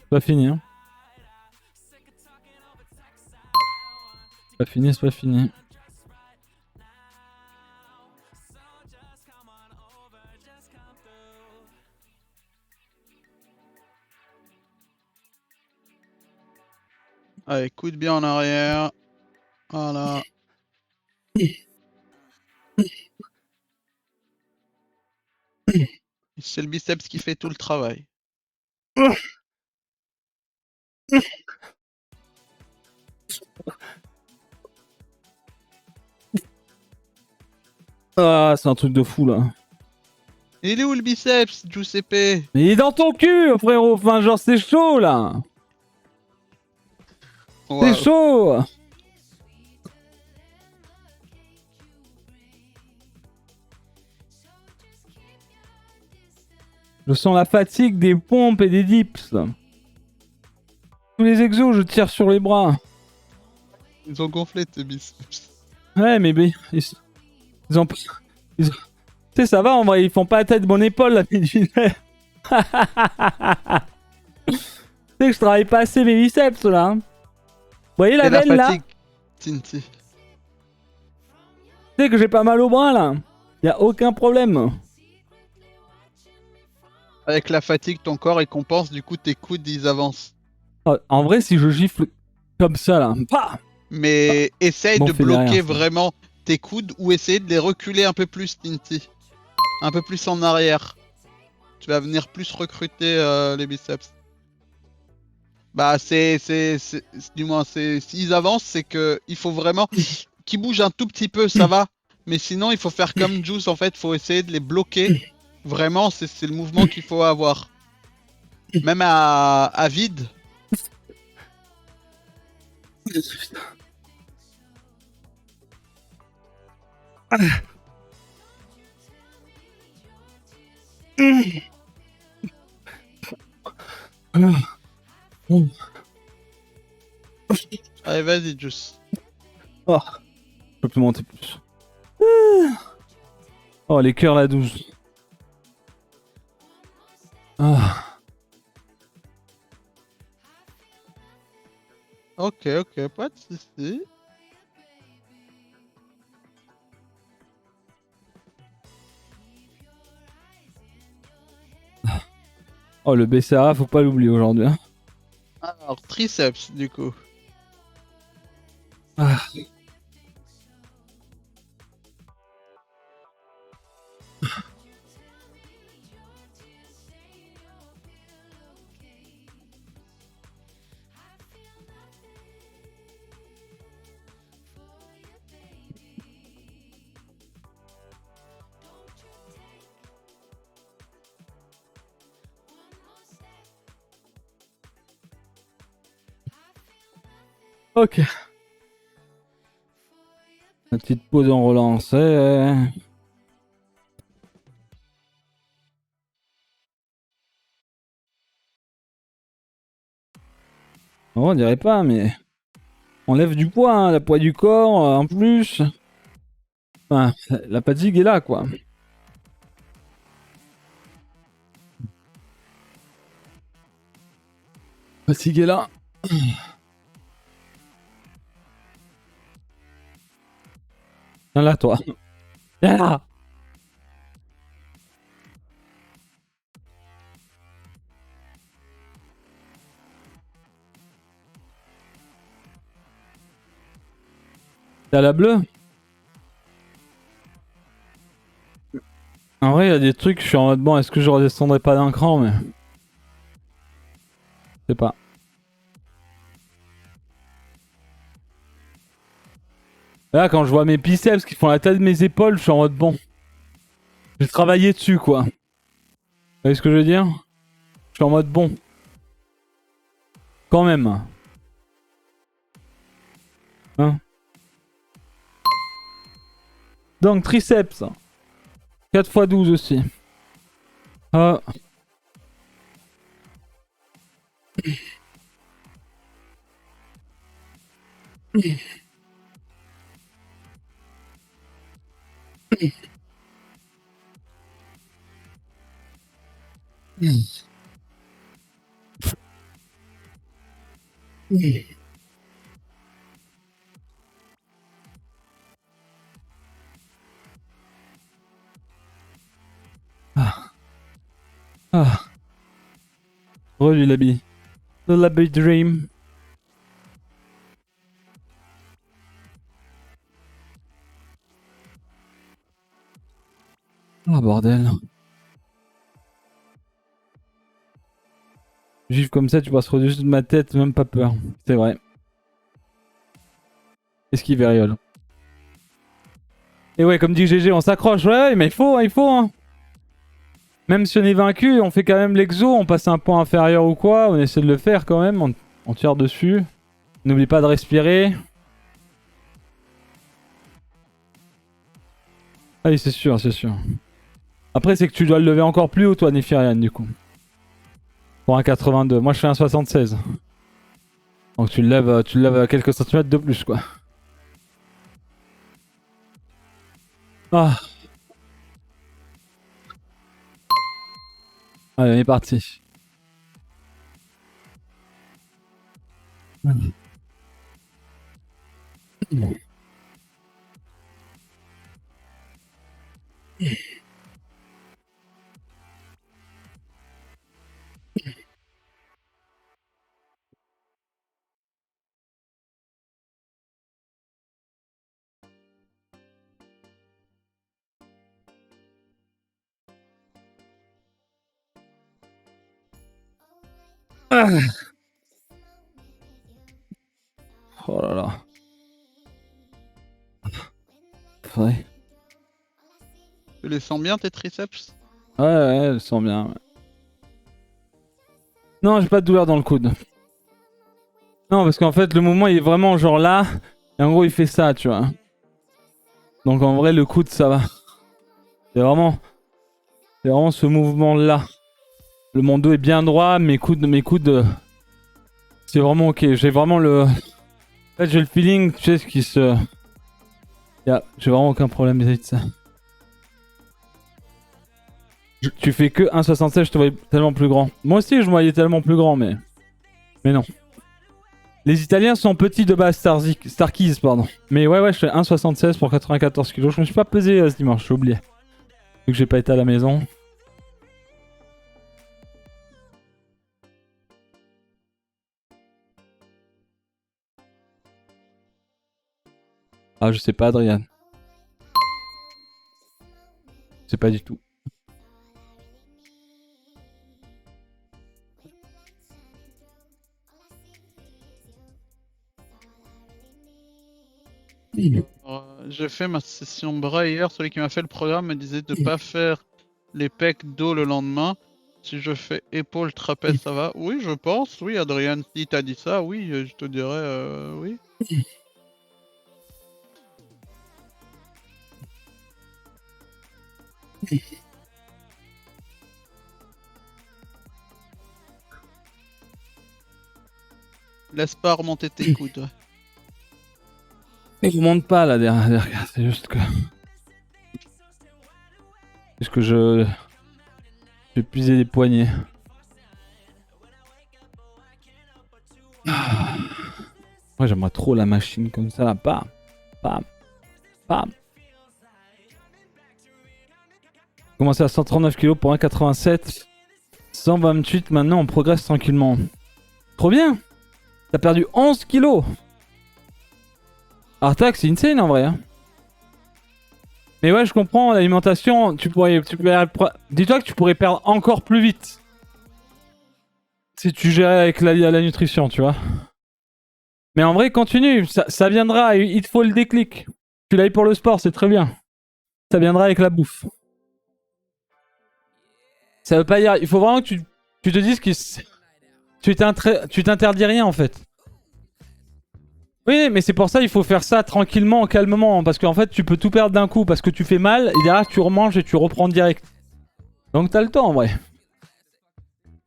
C'est pas fini. Hein. C'est pas fini, c'est pas fini. Allez, coude bien en arrière. Voilà. C'est le biceps qui fait tout le travail. Ah, c'est un truc de fou là. Il est où le biceps, Giuseppe? Mais il est dans ton cul, frérot. Enfin, genre, c'est chaud là. Wow. C'est chaud. Je sens la fatigue des pompes et des dips. Tous les exos, je tire sur les bras. Ils ont gonflé tes biceps. Ouais, mais ils ont... Tu sais, ça va en vrai, ils font pas la tête de mon épaule là, mais tu sais que je travaille pas assez mes biceps là. Hein. Vous voyez la Et la veine là? fatigue, Tinti. Tu sais que j'ai pas mal au bras là. Y a aucun problème. Avec la fatigue, ton corps il compense, du coup tes coudes ils avancent. Oh, en vrai, si je gifle comme ça là, pah, Mais essaye Bon, de fait bloquer derrière, ça. vraiment tes coudes ou essaye de les reculer un peu plus, Tinti. Un peu plus en arrière. Tu vas venir plus recruter les biceps. Bah du moins s'ils avancent, c'est que il faut vraiment qu'ils bougent un tout petit peu, ça va. Mais sinon il faut faire comme Juice en fait, faut essayer de les bloquer. Vraiment, c'est le mouvement qu'il faut avoir. Même à vide. Allez, vas-y, Juice. Oh, je peux plus monter plus. Oh, les cœurs la 12. Ah. Ok, ok, pas de soucis. Oh, le BCA, faut pas l'oublier aujourd'hui. Hein. Alors, triceps, du coup. Ah. Ok. Une petite pause en relance. On dirait pas, mais on lève du poids, hein, la poids du corps en plus. Enfin, la fatigue est là, quoi. Fatigue est là. Viens là, toi. Viens là. T'as la bleue? En vrai, il y a des trucs, je suis en mode bon, est-ce que je redescendrai pas d'un cran, mais. Je sais pas. Là, quand je vois mes biceps qui font la taille de mes épaules, je suis en mode bon. J'ai travaillé dessus, quoi. Vous voyez ce que je veux dire? Je suis en mode bon. Quand même. Hein? Donc, triceps. 4 x 12 aussi. Ah. Ah. Ah. Relu l'habit. The Labby Dream. Ah bordel. Gifle comme ça, tu passes au-dessus de ma tête, même pas peur. C'est vrai. Esquive Ariol. Et ouais, comme dit GG, on s'accroche. Ouais, mais il faut, hein. Même si on est vaincu, on fait quand même l'exo, on passe un point inférieur ou quoi, on essaie de le faire quand même, on tire dessus. N'oublie pas de respirer. Ah oui, c'est sûr, c'est sûr. Après, c'est que tu dois le lever encore plus haut, toi, Nefirian, du coup. Pour un 82. Moi, je fais un 76. Donc tu le lèves à quelques centimètres de plus, quoi. Ah. Allez, on est parti. Ah. Oh là là. Ouais. Tu les sens bien tes triceps? Ouais, elle sent bien. Ouais. Non, j'ai pas de douleur dans le coude. Non, parce qu'en fait, le mouvement, il est vraiment genre là. Et en gros, il fait ça, tu vois. Donc en vrai, le coude, ça va. C'est vraiment ce mouvement-là. Mon dos est bien droit, mes coudes, c'est vraiment ok. J'ai vraiment le... En fait, j'ai le feeling, tu sais, ce qui se... J'ai vraiment aucun problème vis-à-vis de ça. Tu fais que 1,76, je te voyais tellement plus grand. Moi aussi, je me voyais tellement plus grand, mais... Mais non. Les Italiens sont petits de base, Starkeys, pardon. Mais ouais, je fais 1,76 pour 94 kilos. Je me suis pas pesé ce dimanche, j'ai oublié. Vu que j'ai pas été à la maison. Ah, je sais pas, Adrien. Je sais pas du tout. J'ai fait ma session bras hier. Celui qui m'a fait le programme me disait de pas faire les pecs dos le lendemain. Si je fais épaule, trapèze, ça va? Oui, je pense. Oui, Adrien, si t'as dit ça, oui, je te dirais oui. Laisse pas remonter tes coudes. Mais je monte pas là derrière, c'est juste que. Est-ce que je. J'ai épuisé les poignets. Moi j'aimerais trop la machine comme ça là. Bam. Bam. Bam. Commencer à 139 kg pour 1,87. 128 maintenant, on progresse tranquillement. Trop bien. T'as perdu 11 kilos. Artax, c'est insane en vrai. Hein. Mais ouais, je comprends, l'alimentation, dis-toi que tu pourrais perdre encore plus vite. Si tu gérais avec la nutrition, tu vois. Mais en vrai, continue, ça viendra, il te faut le déclic. Tu l'as eu pour le sport, c'est très bien. Ça viendra avec la bouffe. Ça veut pas dire, il faut vraiment que tu te dises que tu t'interdis rien en fait. Oui, mais c'est pour ça il faut faire ça tranquillement, calmement. Parce qu'en fait, tu peux tout perdre d'un coup parce que tu fais mal. Et derrière, tu remanges et tu reprends direct. Donc t'as le temps en vrai.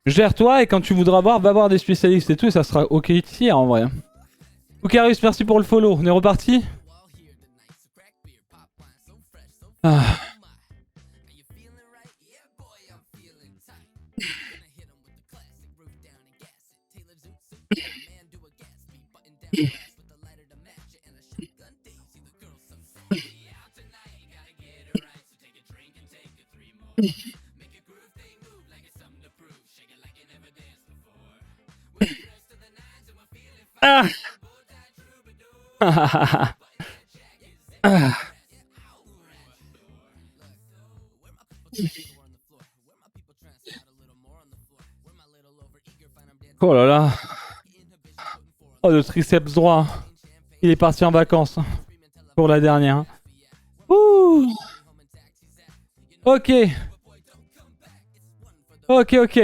Gère-toi et quand tu voudras voir, va voir des spécialistes et tout. Et ça sera ok ici en vrai. Oukarus, merci pour le follow. On est reparti. Ah. Ah. Ah. Oh là là. Oh, le triceps droit. Il est parti en vacances. Pour la dernière. Ouh. Ok. Ok.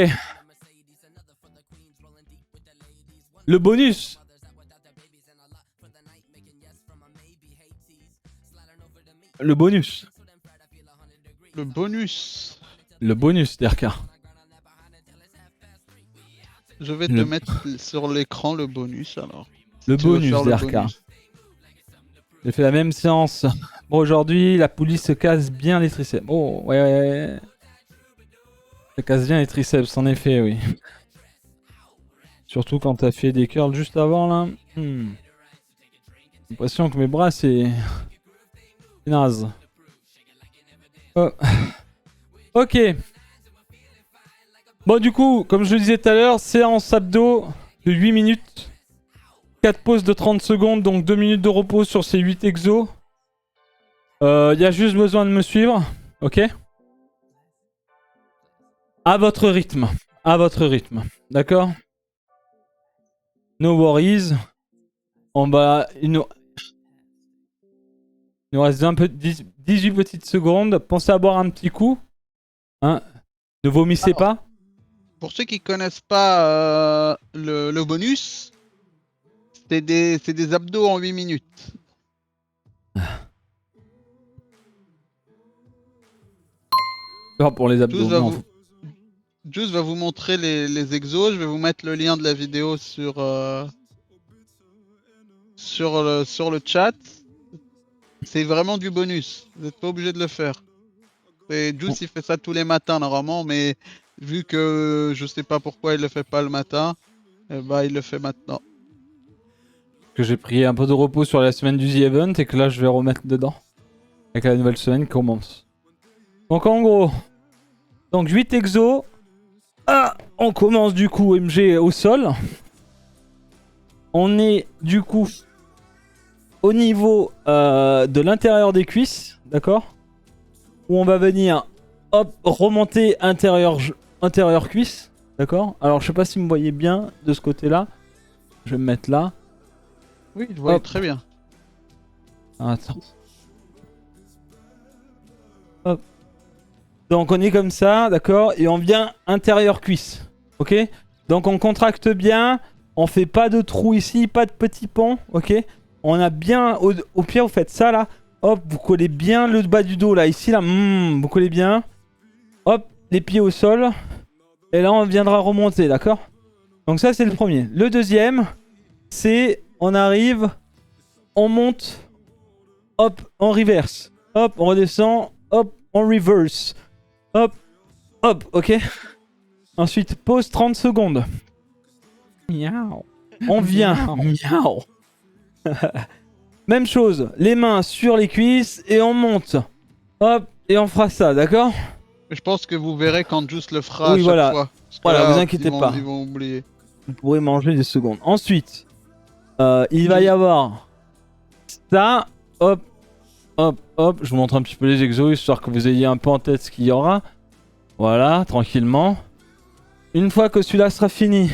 Le bonus. Le bonus. Le bonus. Le bonus, Derka. Je vais te mettre sur l'écran le bonus alors. Le bonus, Derka. J'ai fait la même séance. Bon, aujourd'hui, la police se casse bien les triceps. Oh, ouais. Ça casse bien les triceps, en effet, oui. Surtout quand t'as fait des curls juste avant, là. J'ai l'impression que mes bras, c'est naze. Oh. Ok. Bon, du coup, comme je le disais tout à l'heure, séance abdos de 8 minutes. 4 pauses de 30 secondes, donc 2 minutes de repos sur ces 8 exos. Il y a juste besoin de me suivre, ok? À votre rythme. D'accord? No worries. Il nous reste 18 petites secondes. Pensez à boire un petit coup. Hein? Ne vomissez pas. Pour ceux qui connaissent pas le bonus, c'est des abdos en 8 minutes. Pour les abdos. Juice va vous montrer les exos. Je vais vous mettre le lien de la vidéo sur le chat. C'est vraiment du bonus. Vous n'êtes pas obligé de le faire. Et Juice il fait ça tous les matins normalement, mais vu que je sais pas pourquoi il le fait pas le matin, bah il le fait maintenant. que j'ai pris un peu de repos sur la semaine du The Event et que là je vais remettre dedans. Avec la nouvelle semaine qui commence. Donc en gros, donc 8 exos. Ah, on commence du coup MG au sol. On est du coup au niveau de l'intérieur des cuisses, d'accord? Où on va venir, hop, remonter intérieur cuisse, d'accord? Alors je sais pas si vous me voyez bien de ce côté-là. Je vais me mettre là. Oui, je vois Hop. très bien. Attends. Hop. Donc on est comme ça, d'accord? Et on vient intérieur cuisse, ok? Donc on contracte bien, on fait pas de trou ici, pas de petits ponts, ok? On a bien, au pire vous faites ça là, hop, vous collez bien le bas du dos là, ici là, vous collez bien. Hop, les pieds au sol. Et là on viendra remonter, d'accord? Donc ça c'est le premier. Le deuxième, c'est on arrive, on monte, hop, en reverse. Hop, on redescend, hop, on reverse. Hop, hop, ok. Ensuite, pause 30 secondes. Miaou. On vient. Miaou. Même chose, les mains sur les cuisses et on monte. Hop, et on fera ça, d'accord? Je pense que vous verrez quand Juice le fera Oui, à chaque voilà. fois. Parce que Voilà, là, vous inquiétez pas. Ils vont oublier. Vous pourrez manger des secondes. Ensuite, il va y avoir ça. Hop, hop, hop. Je vous montre un petit peu les exos, histoire que vous ayez un peu en tête ce qu'il y aura. Voilà, tranquillement. Une fois que celui-là sera fini,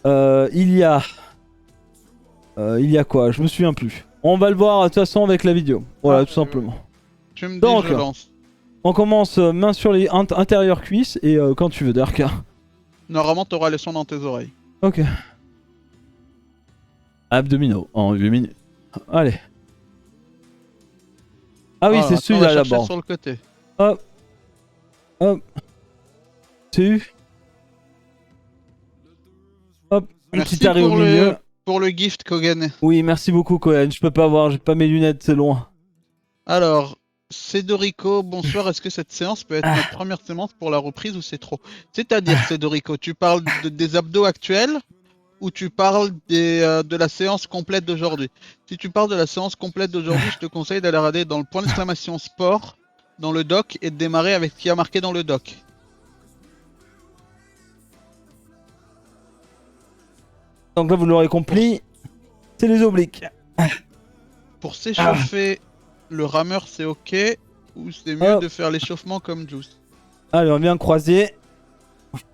il y a quoi? Je me souviens plus. On va le voir de toute façon avec la vidéo. Voilà, tout simplement. Tu me dis, Donc, je lance. on commence main sur les intérieurs cuisses et quand tu veux, Dark. Normalement, t'auras les sons dans tes oreilles. Ok. Abdominaux en 8 minutes. Allez. Ah oui, Voilà, c'est maintenant, on celui-là va chercher d'abord. sur le côté. Hop. Hop. Tu. Hop. Un Merci petit arrêt au pour milieu. pour le gift, Kogan. Oui, merci beaucoup, Cohen. Je peux pas voir, j'ai pas mes lunettes, c'est loin. Alors, Cédorico, bonsoir. Est-ce que cette séance peut être notre première séance pour la reprise ou c'est trop? C'est-à-dire, Cédorico, tu parles des abdos actuels ou tu parles de la séance complète d'aujourd'hui? Si tu parles de la séance complète d'aujourd'hui, je te conseille d'aller regarder dans le point d'exclamation sport, dans le doc, et de démarrer avec ce qui a marqué dans le doc. Donc là, vous l'aurez compris, c'est les obliques. Pour s'échauffer, le rameur c'est ok, ou c'est mieux de faire l'échauffement comme Juice? Allez, on vient croiser.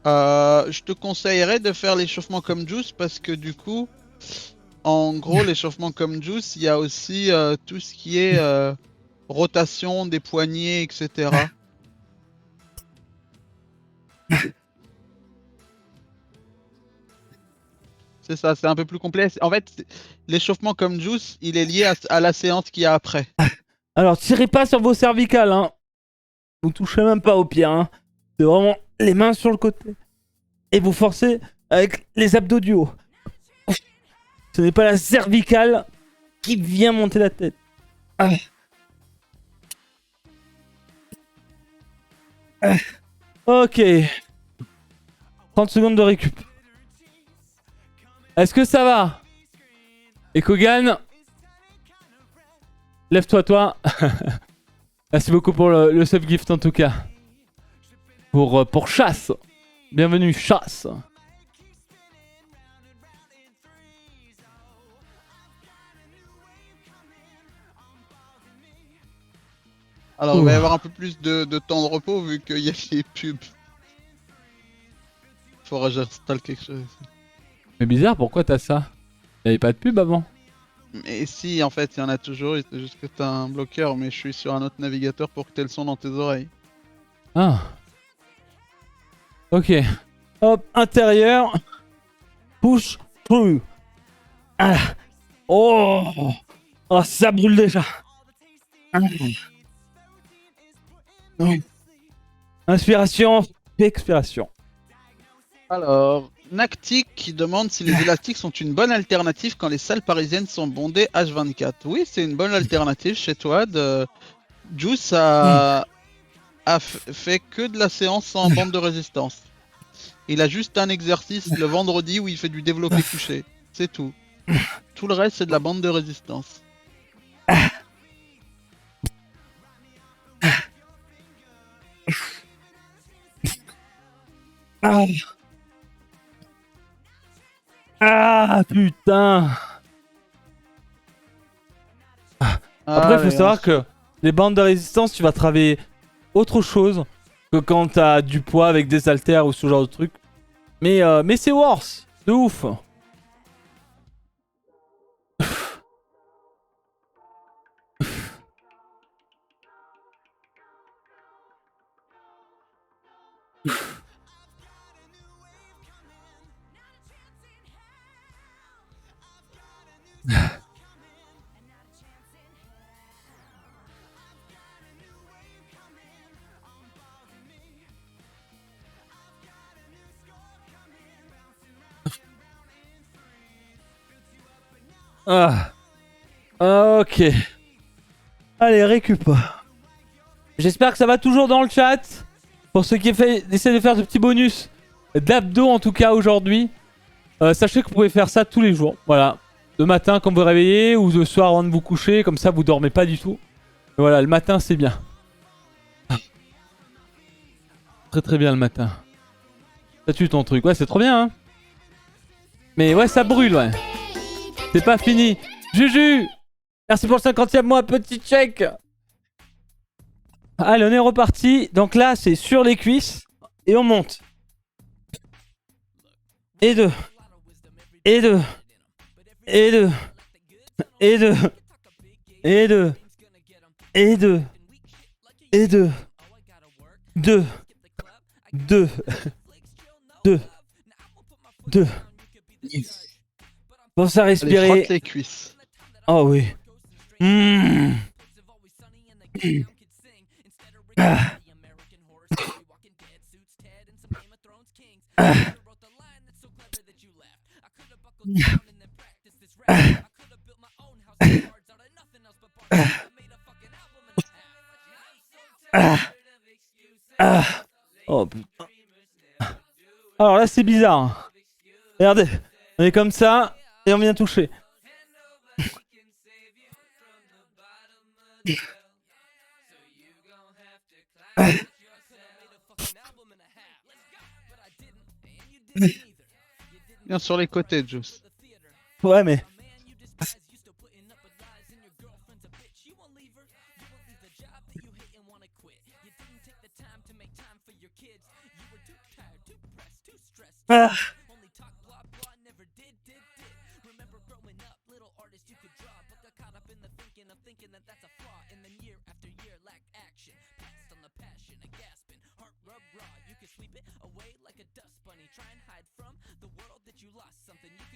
Je te conseillerais de faire l'échauffement comme Juice parce que du coup, en gros, l'échauffement comme Juice, il y a aussi tout ce qui est rotation des poignets, etc. C'est ça, c'est un peu plus complexe. En fait, l'échauffement comme Juice, il est lié à la séance qu'il y a après. Alors, tirez pas sur vos cervicales, hein. Vous touchez même pas au pied, hein. C'est vraiment les mains sur le côté. Et vous forcez avec les abdos du haut. Ce n'est pas la cervicale qui vient monter la tête. Ok. 30 secondes de récup. Est-ce que ça va? Et Kogan, lève-toi, toi. Merci beaucoup pour le sub gift en tout cas. Pour Chasse. Bienvenue, Chasse. Alors, il va y avoir un peu plus de temps de repos vu qu'il y a les pubs. Faudra que j'installe quelque chose. Mais bizarre, pourquoi t'as ça? Y'avait pas de pub avant? Mais si, en fait, il y en a toujours, c'est juste que t'as un bloqueur, mais je suis sur un autre navigateur pour que t'aies le son dans tes oreilles. Ah. Ok. Hop, intérieur. Push through. Ah. Oh. Oh, ça brûle déjà. Ah. Inspiration, expiration. Alors, Nactic qui demande si les élastiques sont une bonne alternative quand les salles parisiennes sont bondées H24. Oui, c'est une bonne alternative chez toi. Juice a fait que de la séance en bande de résistance. Il a juste un exercice le vendredi où il fait du développé couché. C'est tout. Tout le reste, c'est de la bande de résistance. Ah, ah putain. Après, il faut Allez, savoir que les bandes de résistance, tu vas travailler autre chose que quand t'as du poids avec des haltères ou ce genre de truc. Mais c'est worse, de ouf. Ah. Ah, ok. Allez, récup. J'espère que ça va toujours dans le chat. Pour ceux qui essaient de faire de petits bonus d'abdos en tout cas aujourd'hui. Sachez que vous pouvez faire ça tous les jours. Voilà. Le matin quand vous vous réveillez ou le soir avant de vous coucher. Comme ça vous dormez pas du tout. Mais voilà, le matin c'est bien. Très très bien le matin. Ça tue ton truc. Ouais, c'est trop bien hein. Mais ouais, ça brûle ouais. C'est pas fini. Juju, merci pour le 50e mois, petit check. Allez, on est reparti. Donc là, c'est sur les cuisses. Et on monte. Et deux. Et deux. Et deux. Et deux. Et deux. Et deux. Et deux. Deux. Deux. Deux. Deux. Pensez à allez, respirer. frotte les cuisses. Oh oui. Ah. Ah. Ah. Ah. Oh putain. Alors là c'est bizarre. Regardez, on est comme ça et on vient toucher. Viens sur les côtés, Juice. Ouais mais... Ah.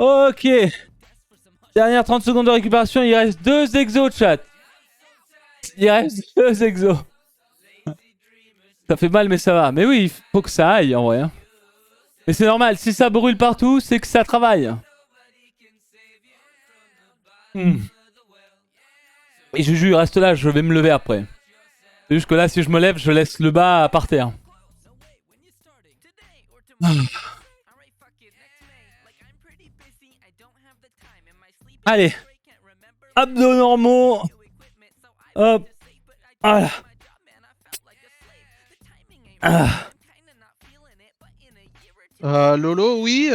Ok. Dernière 30 secondes de récupération, il reste 2 exos chat. Il reste 2 exos. Ça fait mal mais ça va. Mais oui, il faut que ça aille en vrai. Hein. Mais c'est normal, si ça brûle partout, c'est que ça travaille. Et Juju, reste là, je vais me lever après. C'est juste que là, si je me lève, je laisse le bas par terre. Allez. Abdos normaux. Hop. Voilà. Lolo, oui.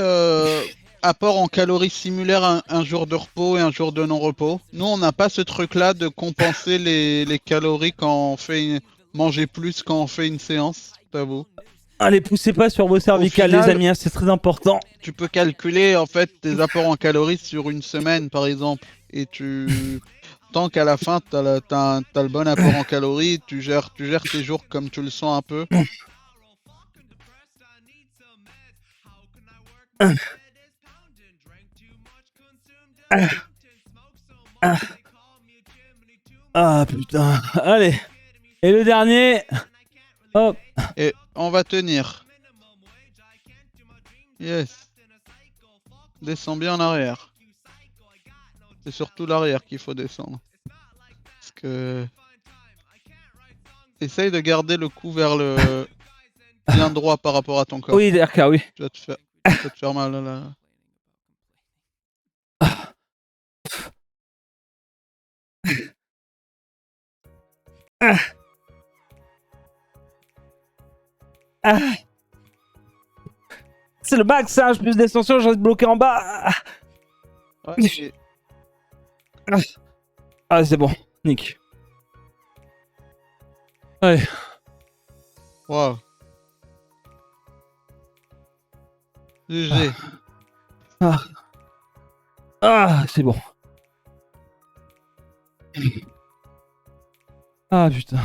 Apport en calories similaires un jour de repos et un jour de non-repos. Nous, on n'a pas ce truc-là de compenser les calories quand on fait manger plus quand on fait une séance, t'avoue. Allez, poussez pas sur vos cervicales, final, les amis, hein, c'est très important. Tu peux calculer en fait tes apports en calories sur une semaine, par exemple, et tant qu'à la fin t'as le bon apport en calories, tu gères tes jours comme tu le sens un peu. Ah putain, allez. Et le dernier. Hop. Et on va tenir. Yes. Descends bien en arrière. C'est surtout l'arrière qu'il faut descendre. Parce que... Essaye de garder le cou vers le... bien droit par rapport à ton corps. Oui, d'accord, oui. Tu vas te faire mal là. Ah. Ah. C'est le max, ça, plus d'extension, je reste bloqué en bas. Ouais, Ah, c'est bon, nick. Ouais. Wow. GG. Ah, ah c'est bon. Ah putain.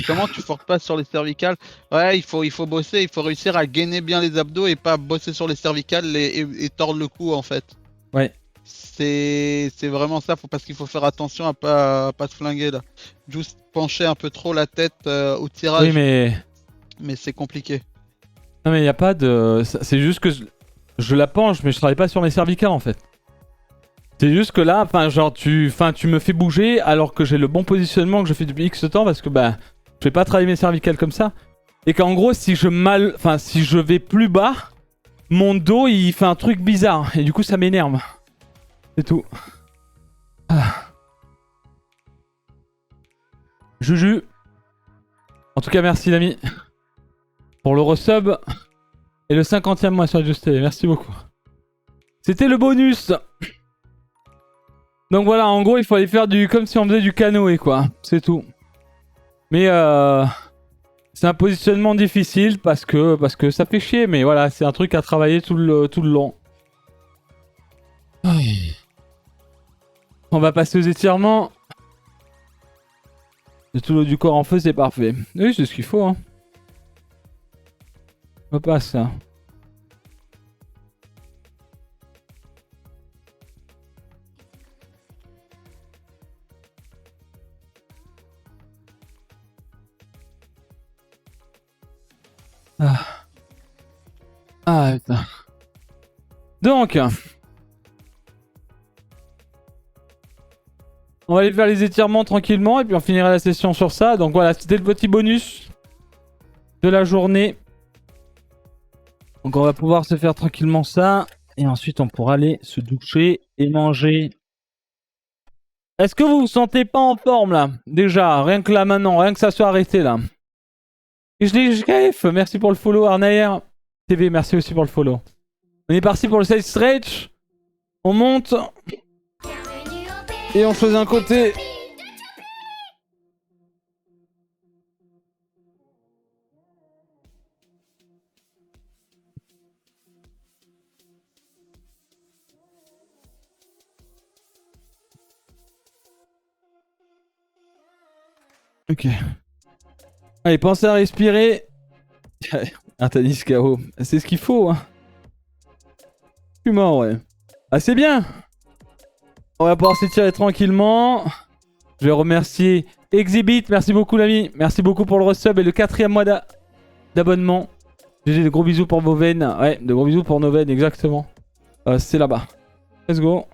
Comment tu forces pas sur les cervicales? Ouais, il faut bosser, il faut réussir à gainer bien les abdos et pas bosser sur les cervicales et tordre le cou en fait. Ouais. C'est vraiment ça, parce qu'il faut faire attention à pas se flinguer là. Juste pencher un peu trop la tête au tirage, Oui, mais mais c'est compliqué. non, mais y a pas de. C'est juste que je la penche, mais je travaille pas sur mes cervicales en fait. C'est juste que là, enfin, genre, tu me fais bouger alors que j'ai le bon positionnement que je fais depuis X temps parce que bah, je vais pas travailler mes cervicales comme ça. Et qu'en gros, si je vais plus bas, mon dos il fait un truc bizarre et du coup ça m'énerve. C'est tout. Ah. Juju. En tout cas, merci l'ami pour le resub et le 50e mois sur Just TV. Merci beaucoup. C'était le bonus. Donc voilà, en gros, il faut aller faire du comme si on faisait du canoë quoi. C'est tout. Mais c'est un positionnement difficile parce que ça fait chier, mais voilà, c'est un truc à travailler tout le long. On va passer aux étirements. Et tout le haut du corps en feu, c'est parfait. Oui, c'est ce qu'il faut. Hein. On passe ça. Ah. Ah putain. Donc, on va aller faire les étirements tranquillement et puis on finira la session sur ça. Donc voilà, c'était le petit bonus de la journée. Donc on va pouvoir se faire tranquillement ça. Et ensuite on pourra aller se doucher et manger. Est-ce que vous vous sentez pas en forme là? Déjà, rien que là maintenant, rien que ça soit arrêté là. Et je kiffe, merci pour le follow Arnaer TV, merci aussi pour le follow. On est parti pour le side stretch. On monte. Et on choisit un côté. Ok. Allez, pensez à respirer. Un tennis KO. C'est ce qu'il faut. Hein. Je suis mort, ouais. Ah, c'est bien. On va pouvoir s'étirer tranquillement. Je vais remercier Exhibit. Merci beaucoup, l'ami. Merci beaucoup pour le resub et le 4e mois d'abonnement. J'ai de gros bisous pour vos veines. Ouais, de gros bisous pour nos veines, exactement. C'est là-bas. Let's go.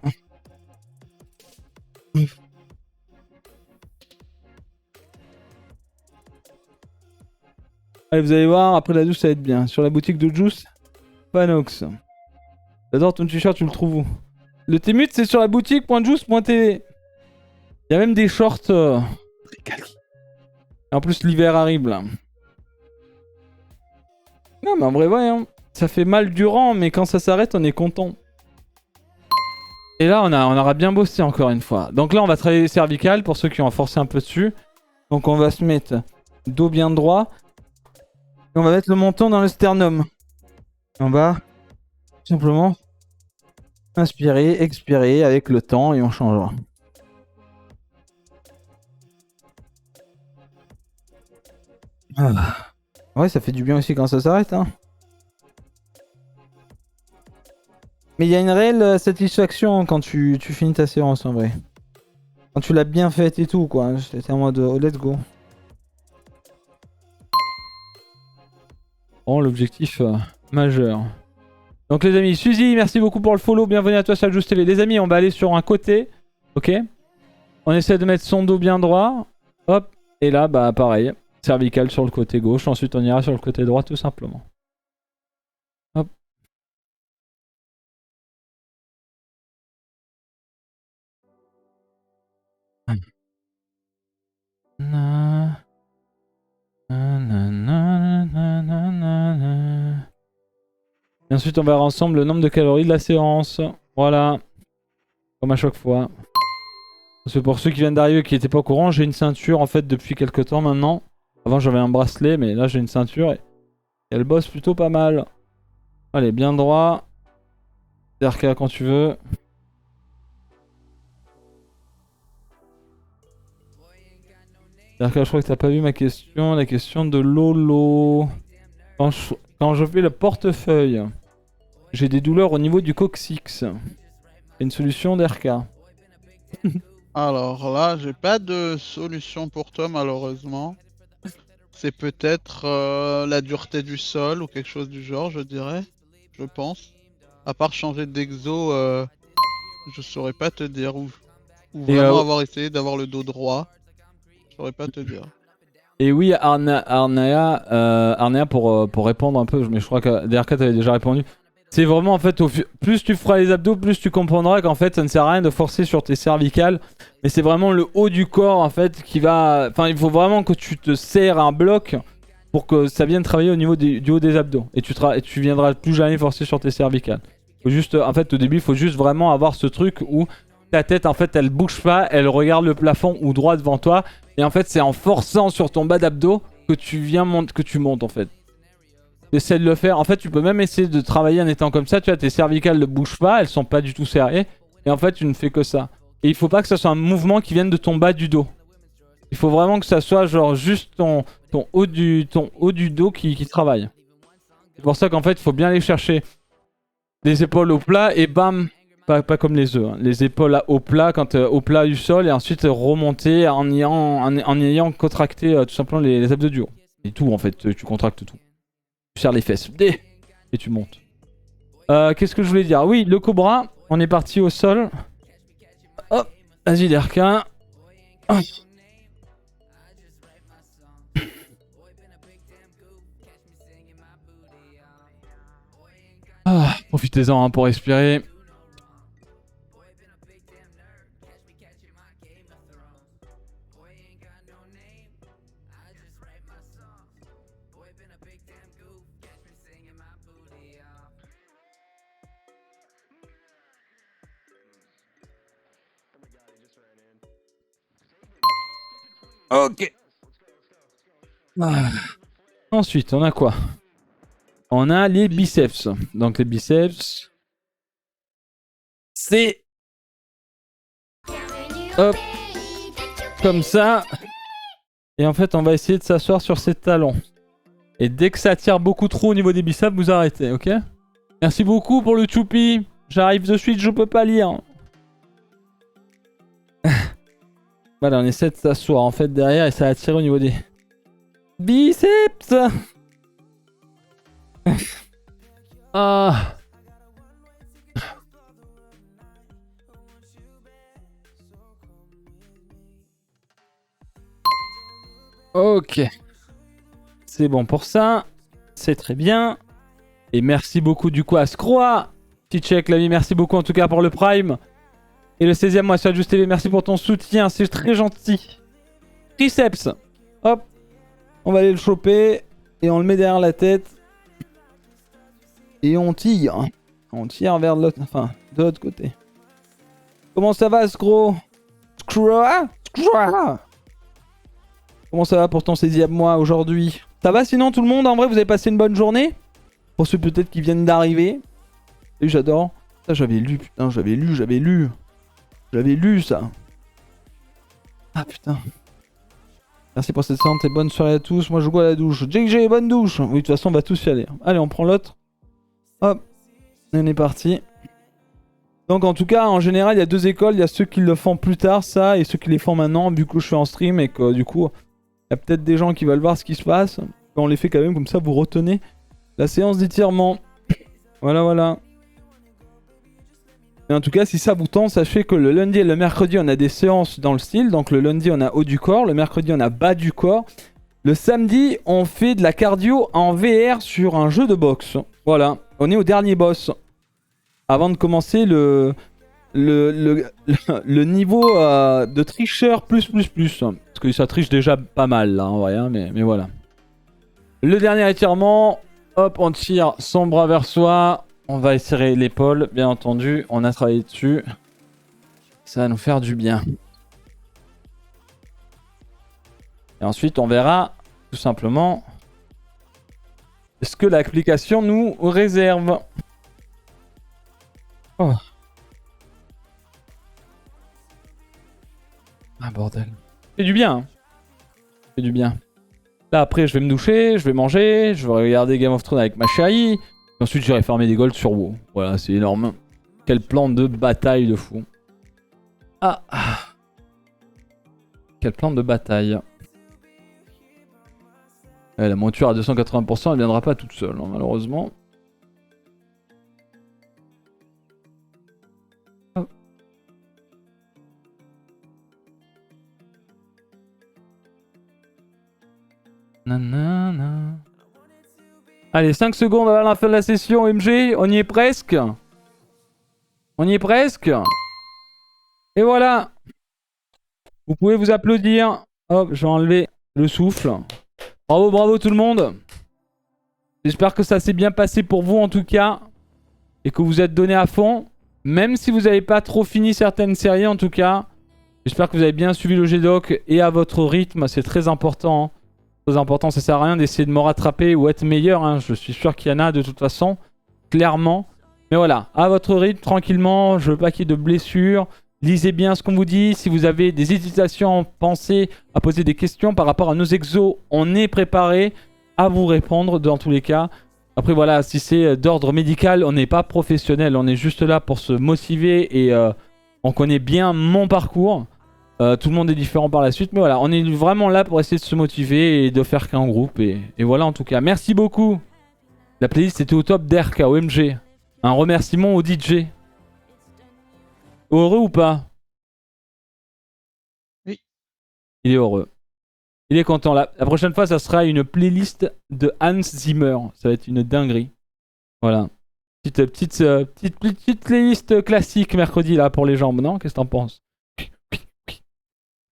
Allez, vous allez voir, après la douche, ça va être bien. Sur la boutique de Juice, Panox. J'adore ton t-shirt, tu le trouves où? Le T-Mute, c'est sur la boutique.juice.tv. Il y a même des shorts. En plus, l'hiver arrive là. Non, mais en vrai, ouais. Hein. Ça fait mal durant, mais quand ça s'arrête, on est content. Et là, on aura bien bossé encore une fois. Donc là, on va travailler les cervicales pour ceux qui ont forcé un peu dessus. Donc on va se mettre dos bien droit. Et on va mettre le menton dans le sternum. On va simplement inspirer, expirer avec le temps et on changera. Ah. Ouais, ça fait du bien aussi quand ça s'arrête. Hein. Mais il y a une réelle satisfaction quand tu finis ta séance en vrai. Quand tu l'as bien faite et tout quoi. J'étais en mode oh, let's go. Bon, l'objectif majeur. Donc les amis, Suzy, merci beaucoup pour le follow. Bienvenue à toi sur Just TV. Les amis, on va aller sur un côté. Ok. On essaie de mettre son dos bien droit. Hop. Et là, bah pareil. Cervical sur le côté gauche. Ensuite, on ira sur le côté droit tout simplement. Hop. Et ensuite, on verra ensemble le nombre de calories de la séance. Voilà. Comme à chaque fois. Parce que pour ceux qui viennent d'arriver qui n'étaient pas au courant, j'ai une ceinture en fait depuis quelques temps maintenant. Avant j'avais un bracelet, mais là j'ai une ceinture et elle bosse plutôt pas mal. Allez, bien droit. DRK quand tu veux. DRK, je crois que t'as pas vu ma question. La question de Lolo. Quand je fais le portefeuille, j'ai des douleurs au niveau du coccyx. Une solution DRK. Alors là, j'ai pas de solution pour toi malheureusement. C'est peut-être la dureté du sol ou quelque chose du genre, je dirais. Je pense. À part changer d'exo, je saurais pas te dire. Ou vraiment avoir essayé d'avoir le dos droit. Je saurais pas te dire. Et oui, Arnea pour répondre un peu, mais je crois que DRK t'avait déjà répondu. C'est vraiment en fait, plus tu feras les abdos, plus tu comprendras qu'en fait ça ne sert à rien de forcer sur tes cervicales. Mais c'est vraiment le haut du corps en fait qui va... Enfin, il faut vraiment que tu te serres un bloc pour que ça vienne travailler au niveau du haut des abdos. Et tu viendras plus jamais forcer sur tes cervicales. Faut juste, en fait, au début, il faut juste vraiment avoir ce truc où ta tête en fait elle bouge pas, elle regarde le plafond ou droit devant toi. Et en fait, c'est en forçant sur ton bas d'abdos que tu montes en fait. Essaie de le faire. En fait, tu peux même essayer de travailler en étant comme ça. Tu vois, tes cervicales ne bougent pas, elles sont pas du tout serrées. Et en fait, tu ne fais que ça. Et il faut pas que ça soit un mouvement qui vienne de ton bas du dos. Il faut vraiment que ça soit genre juste ton haut du dos qui travaille. C'est pour ça qu'en fait, il faut bien aller chercher les épaules au plat et bam. Pas comme les œufs. Hein. Les épaules au plat, au plat du sol et ensuite remonter en ayant contracté tout simplement les abdos du haut. Et tout en fait, tu contractes tout. Tu serres les fesses. Et tu montes. Qu'est-ce que je voulais dire? Oui, le cobra. On est parti au sol. Hop. Vas-y, DRK. Oh. Ah, profitez-en hein, pour respirer. Ok. Ah. Ensuite, on a quoi? On a les biceps. Donc les biceps, c'est... Hop. Comme ça. Et en fait, on va essayer de s'asseoir sur ses talons. Et dès que ça tire beaucoup trop au niveau des biceps, vous arrêtez, ok? Merci beaucoup pour le choupi. J'arrive de suite, je peux pas lire. Voilà, on essaie de s'asseoir en fait derrière et ça va tirer au niveau des biceps. Ah. Ok. C'est bon pour ça. C'est très bien. Et merci beaucoup du coup à Scroa. Petit check l'ami, merci beaucoup en tout cas pour le prime. Et le 16e mois sur Just TV, merci pour ton soutien, c'est très gentil. Triceps. Hop. On va aller le choper. Et on le met derrière la tête. Et on tire. On tire vers l'autre, enfin, de l'autre côté. Comment ça va, Scro? Scroa? Comment ça va pour ton 16e mois aujourd'hui? Ça va sinon tout le monde? En vrai, vous avez passé une bonne journée? Pour ceux peut-être qui viennent d'arriver. Et j'adore. Ça, j'avais lu, putain, j'avais lu. J'avais lu ça. Ah putain. Merci pour cette séance et bonne soirée à tous. Moi je go à la douche. JJ, bonne douche. Oui, de toute façon, on va tous y aller. Allez, on prend l'autre. Hop. On est parti. Donc en tout cas, en général, il y a deux écoles. Il y a ceux qui le font plus tard, ça, et ceux qui les font maintenant, vu que je suis en stream et que du coup, il y a peut-être des gens qui veulent voir ce qui se passe. On les fait quand même, comme ça, vous retenez la séance d'étirement. Voilà, voilà. Et en tout cas, si ça vous tente, sachez que le lundi et le mercredi, on a des séances dans le style. Donc le lundi, on a haut du corps. Le mercredi, on a bas du corps. Le samedi, on fait de la cardio en VR sur un jeu de boxe. Voilà, on est au dernier boss. Avant de commencer le niveau de tricheur plus. Parce que ça triche déjà pas mal là en vrai, hein, mais voilà. Le dernier étirement, Hop, on tire son bras vers soi. On va étirer l'épaule, bien entendu. On a travaillé dessus. Ça va nous faire du bien. Et ensuite, on verra tout simplement ce que l'application nous réserve. Oh. Ah bordel. C'est du bien. Hein. C'est du bien. Là après je vais me doucher, je vais manger, je vais regarder Game of Thrones avec ma chérie. Et ensuite j'irai farmer des golds sur WoW. Voilà, c'est énorme. Quel plan de bataille de fou. Ah. Quel plan de bataille. La monture à 280%, elle viendra pas toute seule, hein, malheureusement. Oh. Nanana. Allez, 5 secondes avant la fin de la session, MG. On y est presque. On y est presque. Et voilà. Vous pouvez vous applaudir. Hop, je vais enlever le souffle. Bravo, bravo tout le monde. J'espère que ça s'est bien passé pour vous en tout cas. Et que vous êtes donné à fond. Même si vous n'avez pas trop fini certaines séries en tout cas. J'espère que vous avez bien suivi le GDoc et à votre rythme. C'est très important. Hein. Très important, ça sert à rien d'essayer de me rattraper ou être meilleur. Hein. Je suis sûr qu'il y en a de toute façon. Clairement. Mais voilà, à votre rythme, tranquillement. Je veux pas qu'il y ait de blessures. Lisez bien ce qu'on vous dit. Si vous avez des hésitations, pensez à poser des questions par rapport à nos exos. On est préparé à vous répondre dans tous les cas. Après voilà, si c'est d'ordre médical, on n'est pas professionnel. On est juste là pour se motiver et on connaît bien mon parcours. Tout le monde est différent par la suite. Mais voilà, on est vraiment là pour essayer de se motiver et de faire qu'un groupe. Et voilà en tout cas. Merci beaucoup. La playlist était au top d'RK, OMG. Un remerciement au DJ. Heureux ou pas? Oui. Il est heureux. Il est content. La prochaine fois, ça sera une playlist de Hans Zimmer. Ça va être une dinguerie. Voilà. Petite playlist classique mercredi là pour les jambes, non? Qu'est-ce que t'en penses?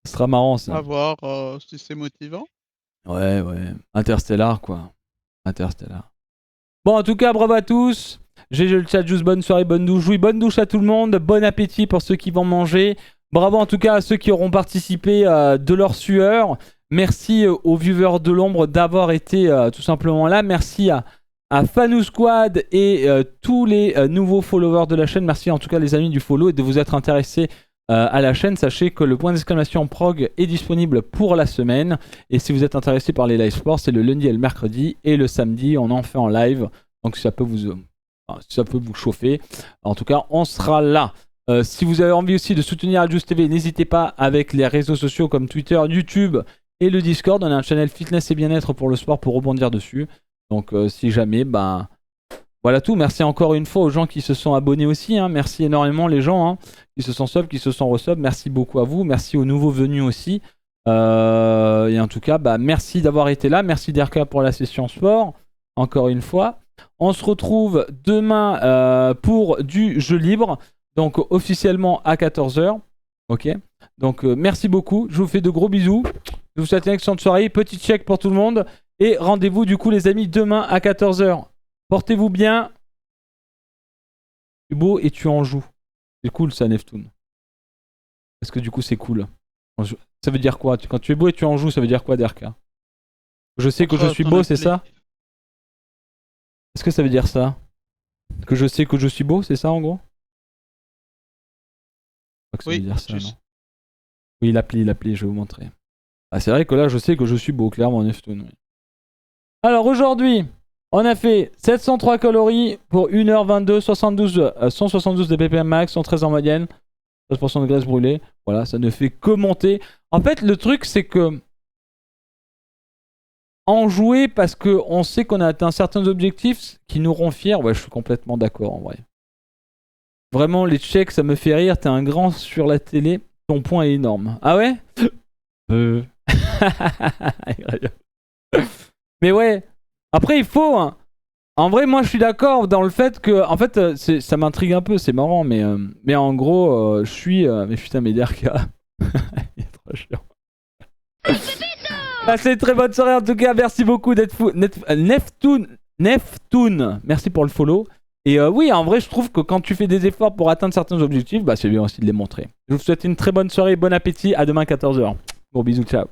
Ce sera marrant ça. À voir si c'est motivant. Ouais. Interstellar quoi. Interstellar. Bon, en tout cas, bravo à tous. GG le chat, juste bonne soirée, bonne douche. Oui, bonne douche à tout le monde. Bon appétit pour ceux qui vont manger. Bravo en tout cas à ceux qui auront participé de leur sueur. Merci aux viewers de l'ombre d'avoir été tout simplement là. Merci à Fanou Squad et tous les nouveaux followers de la chaîne. Merci en tout cas les amis du follow et de vous être intéressés à la chaîne. Sachez que le point d'exclamation prog est disponible pour la semaine. Et si vous êtes intéressé par les live sports, c'est le lundi et le mercredi. Et le samedi, on en fait en live. Donc si ça peut vous chauffer. En tout cas, on sera là. Si vous avez envie aussi de soutenir Adjust TV, n'hésitez pas avec les réseaux sociaux comme Twitter, YouTube et le Discord. On a un channel fitness et bien-être pour le sport pour rebondir dessus. Donc si jamais, voilà tout. Merci encore une fois aux gens qui se sont abonnés aussi. Hein. Merci énormément les gens qui se sont sub, qui se sont resub. Merci beaucoup à vous. Merci aux nouveaux venus aussi. Et en tout cas, merci d'avoir été là. Merci DRK pour la session sport. Encore une fois. On se retrouve demain pour du jeu libre. Donc officiellement à 14h. Ok. Donc merci beaucoup. Je vous fais de gros bisous. Je vous souhaite une excellente soirée. Petit check pour tout le monde. Et rendez-vous du coup les amis demain à 14h. Portez-vous bien. Tu es beau et tu en joues. C'est cool ça Neptune. Parce que du coup c'est cool. Ça veut dire quoi? Quand tu es beau et tu en joues, ça veut dire quoi DRK? Je sais que je suis beau, c'est ça? Est-ce que ça veut dire ça? Que je sais que je suis beau, c'est ça en gros? Je crois que ça veut dire ça, non? Oui, l'appli, je vais vous montrer. Ah, c'est vrai que là, je sais que je suis beau, clairement, Neptune. Oui. Alors aujourd'hui, on a fait 703 calories pour 1h22, 172 de ppm max, 113 en moyenne, 13% de graisse brûlée. Voilà, ça ne fait que monter. En fait, le truc, c'est que en jouer parce qu'on sait qu'on a atteint certains objectifs qui nous rendent fiers. Ouais, je suis complètement d'accord en vrai. Vraiment, les checks, ça me fait rire. T'es un grand sur la télé. Ton point est énorme. Ah ouais? Mais ouais. Après, il faut. Hein. En vrai, moi, je suis d'accord dans le fait que. En fait, ça m'intrigue un peu. C'est marrant. Mais en gros, je suis. Mais putain, mais DRK. Il est trop chiant. Passez une très bonne soirée en tout cas. Merci beaucoup d'être fou. Neptune. Neptune, merci pour le follow. Et oui, en vrai, je trouve que quand tu fais des efforts pour atteindre certains objectifs, bah, c'est bien aussi de les montrer. Je vous souhaite une très bonne soirée, bon appétit. À demain 14h. Gros bisous, ciao.